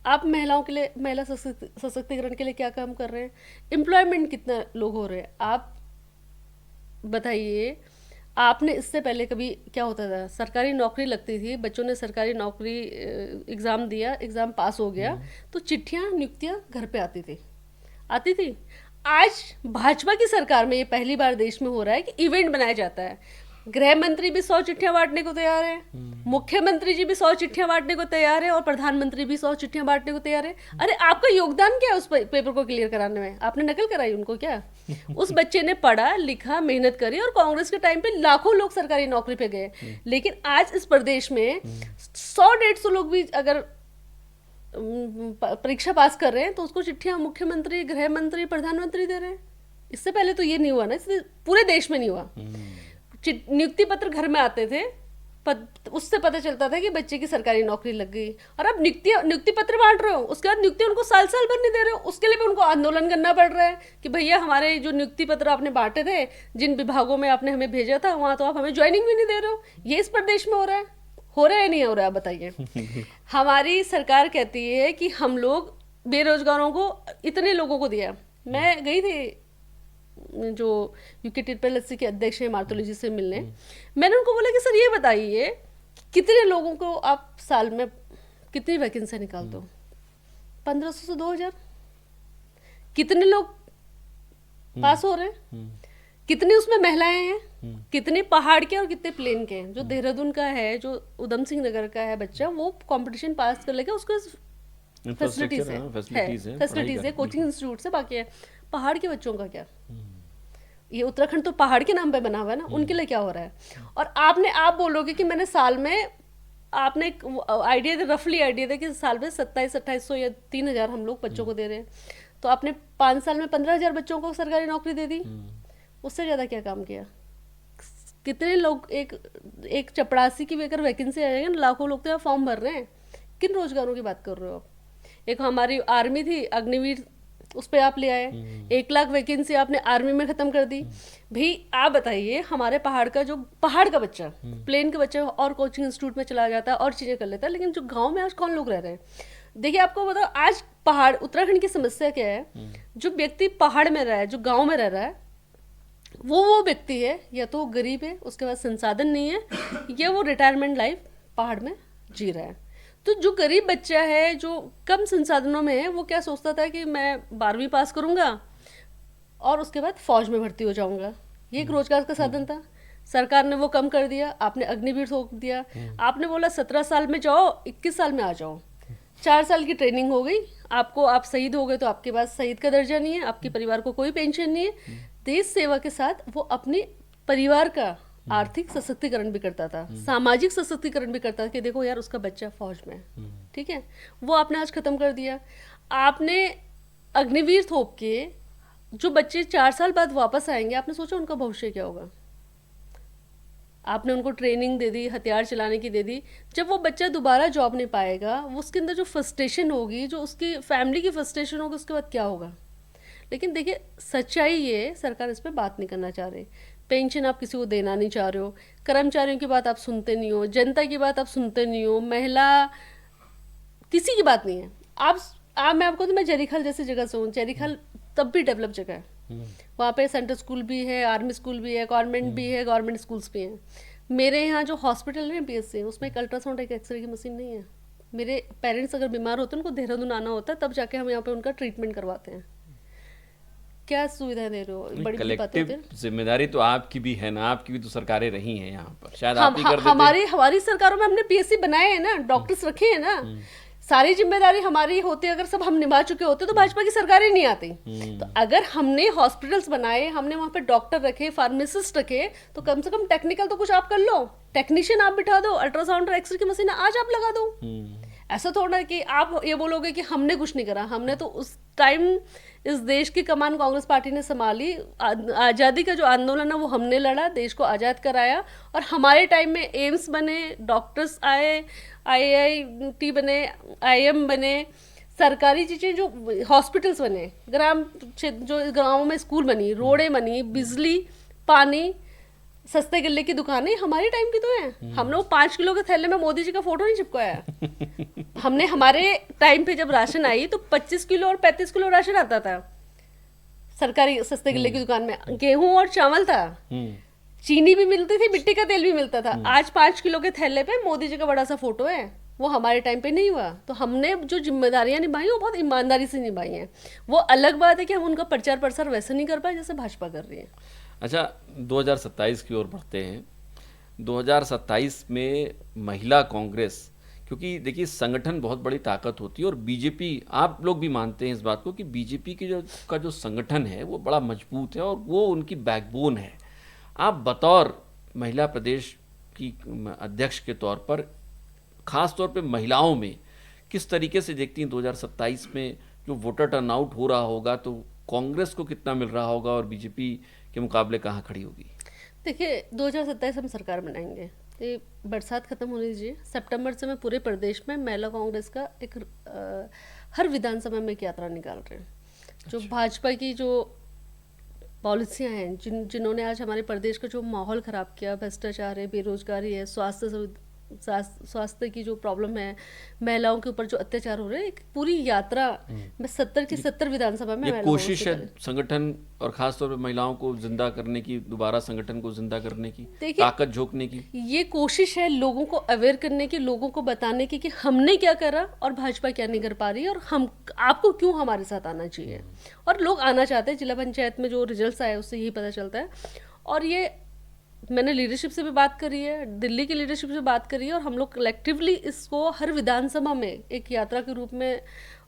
आप महिलाओं के लिए, महिला सशक्तिकरण के लिए क्या काम कर रहे हैं? एम्प्लॉयमेंट कितना लोग हो रहे हैं? आप बताइए, आपने इससे पहले कभी क्या होता था? सरकारी नौकरी लगती थी, बच्चों ने सरकारी नौकरी एग्ज़ाम दिया, एग्ज़ाम पास हो गया, तो चिट्ठियाँ, नियुक्तियाँ घर पे आती थी। आज भाजपा की सरकार में ये पहली बार देश में हो रहा है कि इवेंट बनाया जाता है। गृह मंत्री भी 100 चिट्ठियां बांटने को तैयार है, मुख्यमंत्री जी भी 100 चिट्ठियां बांटने को तैयार है, और प्रधानमंत्री भी 100 चिट्ठियां बांटने को तैयार है। अरे आपका योगदान क्या है उस पेपर को क्लियर कराने में? आपने नकल कराई उनको क्या? उस बच्चे ने पढ़ा लिखा, मेहनत करी, और कांग्रेस के टाइम पे लाखों लोग सरकारी नौकरी पे गए, लेकिन आज इस प्रदेश में 100-150 लोग भी अगर परीक्षा पास कर रहे हैं तो उसको चिट्ठियां मुख्यमंत्री, गृह मंत्री, प्रधानमंत्री दे रहे हैं। इससे पहले तो ये नहीं हुआ ना, इसलिए पूरे देश में नहीं हुआ। नियुक्ति पत्र घर में आते थे, उससे पता चलता था कि बच्चे की सरकारी नौकरी लग गई, और अब नियुक्ति पत्र बांट रहे हो, उसके बाद नियुक्ति उनको साल भर नहीं दे रहे हो, उसके लिए भी उनको आंदोलन करना पड़ रहा है कि भैया हमारे जो नियुक्ति पत्र आपने बांटे थे, जिन विभागों में आपने हमें भेजा था, वहां तो आप हमें ज्वाइनिंग भी नहीं दे रहे हो। ये इस प्रदेश में हो रहा है या नहीं हो रहा है? बताइए। हमारी सरकार कहती है कि हम लोग बेरोजगारों को, इतने लोगों को दिया। मैं गई थी जो यूके ट्रिपल के अध्यक्ष हैं मार्तोली जी से मिलने, मैंने उनको बोला कि सर ये बताइए कितने लोगों को आप साल में कितनी वैकेंसी निकालते हो? 1500 से 2000। कितने लोग पास हो रहे हैं? कितनी उसमें महिलाएं हैं? कितने पहाड़ के और कितने प्लेन के हैं? जो देहरादून का है, जो उधम सिंह नगर का है बच्चा, वो कंपटीशन पास कर लेगा, उसको फैसिलिटीज है, कोचिंग इंस्टीट्यूट से, बाकी है पहाड़ के बच्चों का क्या? ये उत्तराखंड तो पहाड़ के नाम पे बना हुआ है ना, उनके लिए क्या हो रहा है? और आप बोलोगे कि मैंने साल में, आपने एक आइडिया, रफली आइडिया था कि साल में 2700-2800 या 3000 हम लोग बच्चों को दे रहे हैं, तो आपने 5 साल में 15,000 बच्चों को सरकारी नौकरी दे दी। उससे ज़्यादा क्या काम किया? कितने लोग, एक चपरासी की भी अगर वैकेंसी आ जाएगी ना, लाखों लोग तो फॉर्म भर रहे हैं। किन रोजगारों की बात कर रहे हो आप? एक हमारी आर्मी थी, अग्निवीर उस पर आप ले आए। 1 लाख वैकेंसी आपने आर्मी में ख़त्म कर दी। भाई आप बताइए, हमारे पहाड़ का बच्चा, प्लेन का बच्चा और कोचिंग इंस्टीट्यूट में चला जाता है और चीज़ें कर लेता है, लेकिन जो गांव में आज कौन लोग रह रहे हैं? देखिए आपको बताओ, आज पहाड़ उत्तराखंड की समस्या क्या है। जो व्यक्ति पहाड़ में रहा है, जो गाँव में रह रहा है, वो व्यक्ति है या तो गरीब है, उसके पास संसाधन नहीं है, या वो रिटायरमेंट लाइफ पहाड़ में जी रहा है। तो जो गरीब बच्चा है, जो कम संसाधनों में है, वो क्या सोचता था कि मैं 12वीं पास करूंगा और उसके बाद फौज में भर्ती हो जाऊंगा। ये एक रोजगार का साधन था। सरकार ने वो कम कर दिया, आपने अग्निवीर थोप दिया। आपने बोला 17 साल में जाओ, 21 साल में आ जाओ। 4 साल की ट्रेनिंग हो गई आपको, आप शहीद हो गए तो आपके पास शहीद का दर्जा नहीं है, आपके परिवार को कोई पेंशन नहीं है। देश सेवा के साथ वो अपने परिवार का आर्थिक सशक्तिकरण भी करता था, सामाजिक सशक्तिकरण भी करता था कि देखो यार उसका बच्चा फौज में है, ठीक है। वो आपने आज खत्म कर दिया। आपने अग्निवीर थोप के जो बच्चे 4 साल बाद वापस आएंगे, आपने सोचा उनका भविष्य क्या होगा? आपने उनको ट्रेनिंग दे दी, हथियार चलाने की दे दी। जब वो बच्चा दोबारा जॉब नहीं पाएगा, वो उसके अंदर जो फ्रस्ट्रेशन होगी, जो उसकी फैमिली की फ्रस्ट्रेशन होगी, उसके बाद क्या होगा? लेकिन देखिए सच्चाई ये, सरकार इस पर बात नहीं करना चाह रही। पेंशन आप किसी को देना नहीं चाह रहे हो, कर्मचारियों की बात आप सुनते नहीं हो, जनता की बात आप सुनते नहीं हो, महिला किसी की बात नहीं है। आप मैं आपको तो मैं जरीखल जैसी जगह से हूँ। जरीखल तब भी डेवलप जगह है, वहाँ पे सेंट्रल स्कूल भी है, आर्मी स्कूल भी है, गवर्नमेंट भी है, गवर्नमेंट स्कूल्स भी हैं। मेरे यहाँ जो हॉस्पिटल है PSC, उसमें एक अल्ट्रासाउंड, एक एक्सरे की मशीन नहीं है। मेरे पेरेंट्स अगर बीमार होते हैं, उनको देहरादून आना होता है, तब जाके हम यहाँ पे उनका ट्रीटमेंट करवाते हैं। क्या सुविधा दे रहे हो? बड़ी बड़ी बातें होती
कलेक्टिव जिम्मेदारी तो आपकी भी है ना, आपकी भी तो सरकारें रही हैं यहाँ पर, शायद
हम
आप ही कर देते।
हमारी सरकारों में हमने PSC बनाए हैं ना, डॉक्टर्स रखे हैं ना। सारी जिम्मेदारी हमारी होती, अगर सब हम निभा चुके होते तो भाजपा की सरकार ही नहीं आती। तो अगर हमने हॉस्पिटल्स बनाए, हमने वहाँ पे डॉक्टर रखे, फार्मासिस्ट रखे, तो कम से कम टेक्निकल तो कुछ आप कर लो। टेक्नीशियन आप बिठा दो, अल्ट्रासाउंड और एक्सरे की मशीन आज आप लगा दो। ऐसा थोड़ा कि आप ये बोलोगे कि हमने कुछ नहीं करा। हमने तो उस टाइम इस देश की कमान कांग्रेस पार्टी ने संभाली। आज़ादी का जो आंदोलन है वो हमने लड़ा, देश को आज़ाद कराया। और हमारे टाइम में एम्स बने, डॉक्टर्स आए, IIT बने, IIM बने, सरकारी चीज़ें जो हॉस्पिटल्स बने, जो गाँव में स्कूल बनी, रोडें बनी, बिजली, पानी, सस्ते गल्ले की दुकानें हमारे टाइम की तो है। हमने वो 5 किलो के थैले में मोदी जी का फोटो नहीं चिपकाया। हमने हमारे टाइम पे जब राशन आई तो 25 किलो और 35 किलो राशन आता था सरकारी सस्ते गल्ले की दुकान में। गेहूं और चावल था, चीनी भी मिलती थी, मिट्टी का तेल भी मिलता था। आज 5 किलो के थैले पे मोदी जी का बड़ा सा फोटो है। वो हमारे टाइम पे नहीं हुआ। तो हमने जो जिम्मेदारियां निभाई वो बहुत ईमानदारी से निभाई हैं। वो अलग बात है कि हम उनका प्रचार प्रसार वैसे नहीं कर पाए जैसे भाजपा कर रही है।
अच्छा, 2027 की ओर बढ़ते हैं। 2027 में महिला कांग्रेस, क्योंकि देखिए संगठन बहुत बड़ी ताकत होती है, और बीजेपी, आप लोग भी मानते हैं इस बात को कि बीजेपी की जो संगठन है वो बड़ा मजबूत है और वो उनकी बैकबोन है। आप बतौर महिला प्रदेश की अध्यक्ष के तौर पर, खास तौर पे महिलाओं में किस तरीके से देखती हैं 2027 में जो वोटर टर्नआउट हो रहा होगा, तो कांग्रेस को कितना मिल रहा होगा और बीजेपी के मुकाबले कहाँ खड़ी होगी?
देखिए 2027 हम सरकार बनाएंगे। ये बरसात खत्म होने दीजिए। सितंबर से मैं पूरे प्रदेश में महिला कांग्रेस का एक हर विधानसभा में एक यात्रा निकाल रहे हैं। जो भाजपा की जो पॉलिसियां हैं, जिन्होंने आज हमारे प्रदेश का जो माहौल ख़राब किया, भ्रष्टाचार है, बेरोजगारी है, स्वास्थ्य की जो प्रॉब्लम है, महिलाओं के ऊपर जो अत्याचार हो रहे हैं, एक पूरी यात्रा मैं 70 की 70 विधानसभा में
ये कोशिश है संगठन और खास तौर पे महिलाओं को जिंदा करने की, दोबारा संगठन को जिंदा करने की, ताकत झोंकने की।
ये कोशिश है लोगों को अवेयर करने की, लोगों को बताने की कि हमने क्या करा और भाजपा क्या नहीं कर पा रही है, और हम आपको क्यों हमारे साथ आना चाहिए। और लोग आना चाहते हैं। जिला पंचायत में जो रिजल्ट आए उससे यही पता चलता है। और ये मैंने लीडरशिप से भी बात करी है, दिल्ली की लीडरशिप से बात करी है, और हम लोग कलेक्टिवली इसको हर विधानसभा में एक यात्रा के रूप में,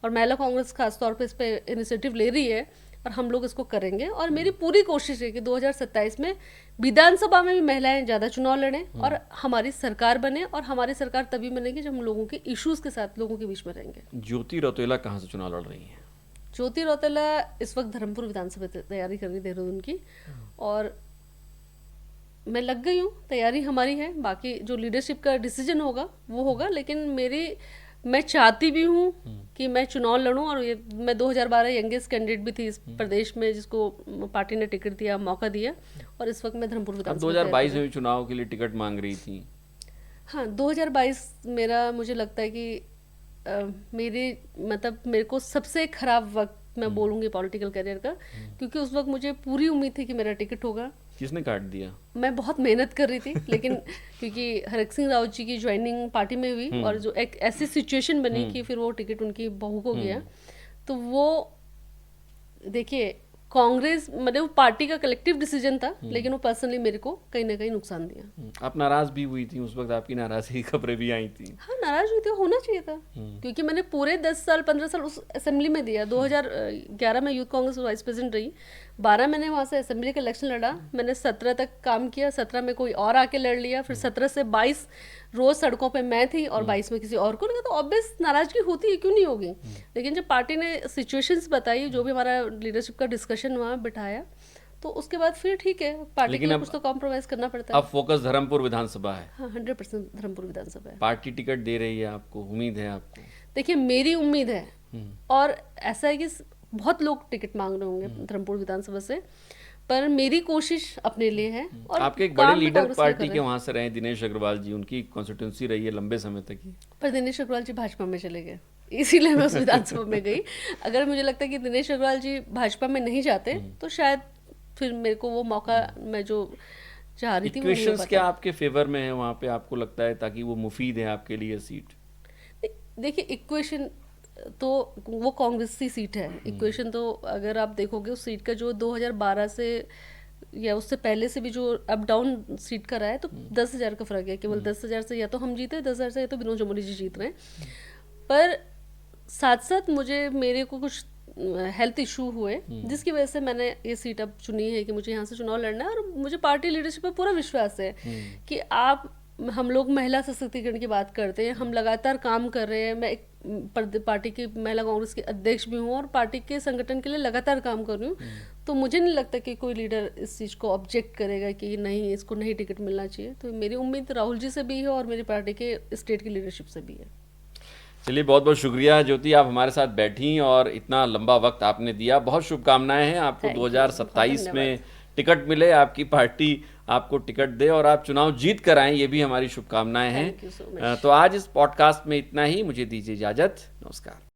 और महिला कांग्रेस खास तौर पे इस पे इनिशिएटिव ले रही है, और हम लोग इसको करेंगे। और मेरी पूरी कोशिश है कि 2027 में विधानसभा में भी महिलाएं ज़्यादा चुनाव लड़ें और हमारी सरकार बने। और हमारी सरकार तभी बनेगी जब हम लोगों के इश्यूज़ के साथ लोगों के बीच में रहेंगे।
ज्योति रौतेला कहाँ से चुनाव लड़ रही हैं?
ज्योति रौतेला इस वक्त धर्मपुर विधानसभा तैयारी कर रही है, देहरादून की, और मैं लग गई हूँ। तैयारी हमारी है, बाकी जो लीडरशिप का डिसीजन होगा वो होगा। लेकिन मेरी मैं चाहती भी हूँ कि मैं चुनाव लड़ूं, और ये मैं 2012 यंगेस्ट कैंडिडेट भी थी इस प्रदेश में जिसको पार्टी ने टिकट दिया, मौका दिया, और इस वक्त मैं धर्मपुर
अब
विधानसभा
2022 में भी चुनाव के लिए टिकट मांग रही थी।
हाँ, 2022 मेरा, मुझे लगता है कि मेरे मतलब मेरे को सबसे खराब वक्त मैं बोलूँगी पॉलिटिकल करियर का, क्योंकि उस वक्त मुझे पूरी उम्मीद थी कि मेरा टिकट होगा।
किसने काट दिया?
मैं बहुत मेहनत कर रही थी, लेकिन क्योंकि हरक सिंह रावत जी की ज्वाइनिंग पार्टी में हुई और जो एक ऐसी सिचुएशन बनी कि फिर वो टिकट उनकी बहू को गया, तो वो देखिए कांग्रेस मतलब वो पार्टी का कलेक्टिव डिसीजन था, लेकिन वो पर्सनली मेरे को कहीं ना कहीं नुकसान दिया।
आप नाराज भी हुई थी उस वक्त, आपकी नाराजगी की खबरें भी आई थी।
हाँ, नाराज हुई थी, होना चाहिए था, क्योंकि मैंने पूरे 10 साल 15 साल उस असेंबली में दिया। 2011 में यूथ कांग्रेस वाइस प्रेसिडेंट रही, 12 मैंने वहाँ से असेंबली का इलेक्शन लड़ा, मैंने 17 तक काम किया, 17 में कोई और आके लड़ लिया, फिर 17 से 22 रोज सड़कों पे मैं थी और 22 में किसी और को लगा, तो ऑब्वियस नाराजगी होती है, क्यों नहीं होगी। लेकिन जब पार्टी ने सिचुएशंस बताई, जो भी हमारा लीडरशिप का डिस्कशन हुआ, बिठाया, तो उसके बाद फिर ठीक है, पार्टी के लिए कुछ तो कॉम्प्रोमाइज करना पड़ता है।
अब फोकस धर्मपुर विधानसभा है।
हाँ, 100% धर्मपुर विधानसभा है।
पार्टी टिकट दे रही है आपको, उम्मीद है आपको?
देखिए मेरी उम्मीद है, और ऐसा है कि बहुत लोग टिकट मांग रहे होंगे धर्मपुर विधानसभा से, पर मेरी कोशिश अपने लिए है। और
आपके एक बड़े लीडर पार्टी के वहां से रहे दिनेश अग्रवाल जी, उनकी कॉन्स्टिट्यूंसी रही है लंबे समय तक ही,
पर दिनेश अग्रवाल जी भाजपा में चले गए, इसीलिए मैं उस विधानसभा में गई। अगर मुझे लगता है कि दिनेश अग्रवाल जी भाजपा में नहीं जाते तो शायद फिर मेरे को वो मौका मैं जो चाह रही थी वो नहीं हो
इक्वेशंस
पाता।
क्या आपके फेवर में है वहाँ पे, आपको लगता है, ताकि वो मुफीद है आपके लिए सीट?
देखिए इक्वेशन तो वो कांग्रेस की सीट है, इक्वेशन तो अगर आप देखोगे उस सीट का जो 2012 से या उससे पहले से भी जो अप डाउन सीट का रहा है, तो 10,000 का फर्क है, केवल 10,000 से या तो हम जीते, 10,000 से या तो विनोद जमोली जी जीत रहे हैं। पर साथ साथ मुझे मेरे को कुछ हेल्थ इशू हुए, जिसकी वजह से मैंने ये सीट अब चुनी है कि मुझे यहाँ से चुनाव लड़ना है। और मुझे पार्टी लीडरशिप पर पूरा विश्वास है कि हम लोग महिला सशक्तिकरण की बात करते हैं, हम लगातार काम कर रहे हैं। मैं एक पार्टी की महिला कांग्रेस की अध्यक्ष भी हूँ और पार्टी के संगठन के लिए लगातार काम कर रही हूँ, तो मुझे नहीं लगता कि कोई लीडर इस चीज़ को ऑब्जेक्ट करेगा कि नहीं, इसको नहीं टिकट मिलना चाहिए। तो मेरी उम्मीद राहुल जी से भी है और मेरी पार्टी के स्टेट की लीडरशिप से भी है।
चलिए, बहुत बहुत शुक्रिया ज्योति, आप हमारे साथ बैठी और इतना लंबा वक्त आपने दिया। बहुत शुभकामनाएं हैं आपको, 2027 में टिकट मिले, आपकी पार्टी आपको टिकट दे और आप चुनाव जीत कर आएं, ये भी हमारी शुभकामनाएं हैं। तो आज इस पॉडकास्ट में इतना ही, मुझे दीजिए इजाजत, नमस्कार।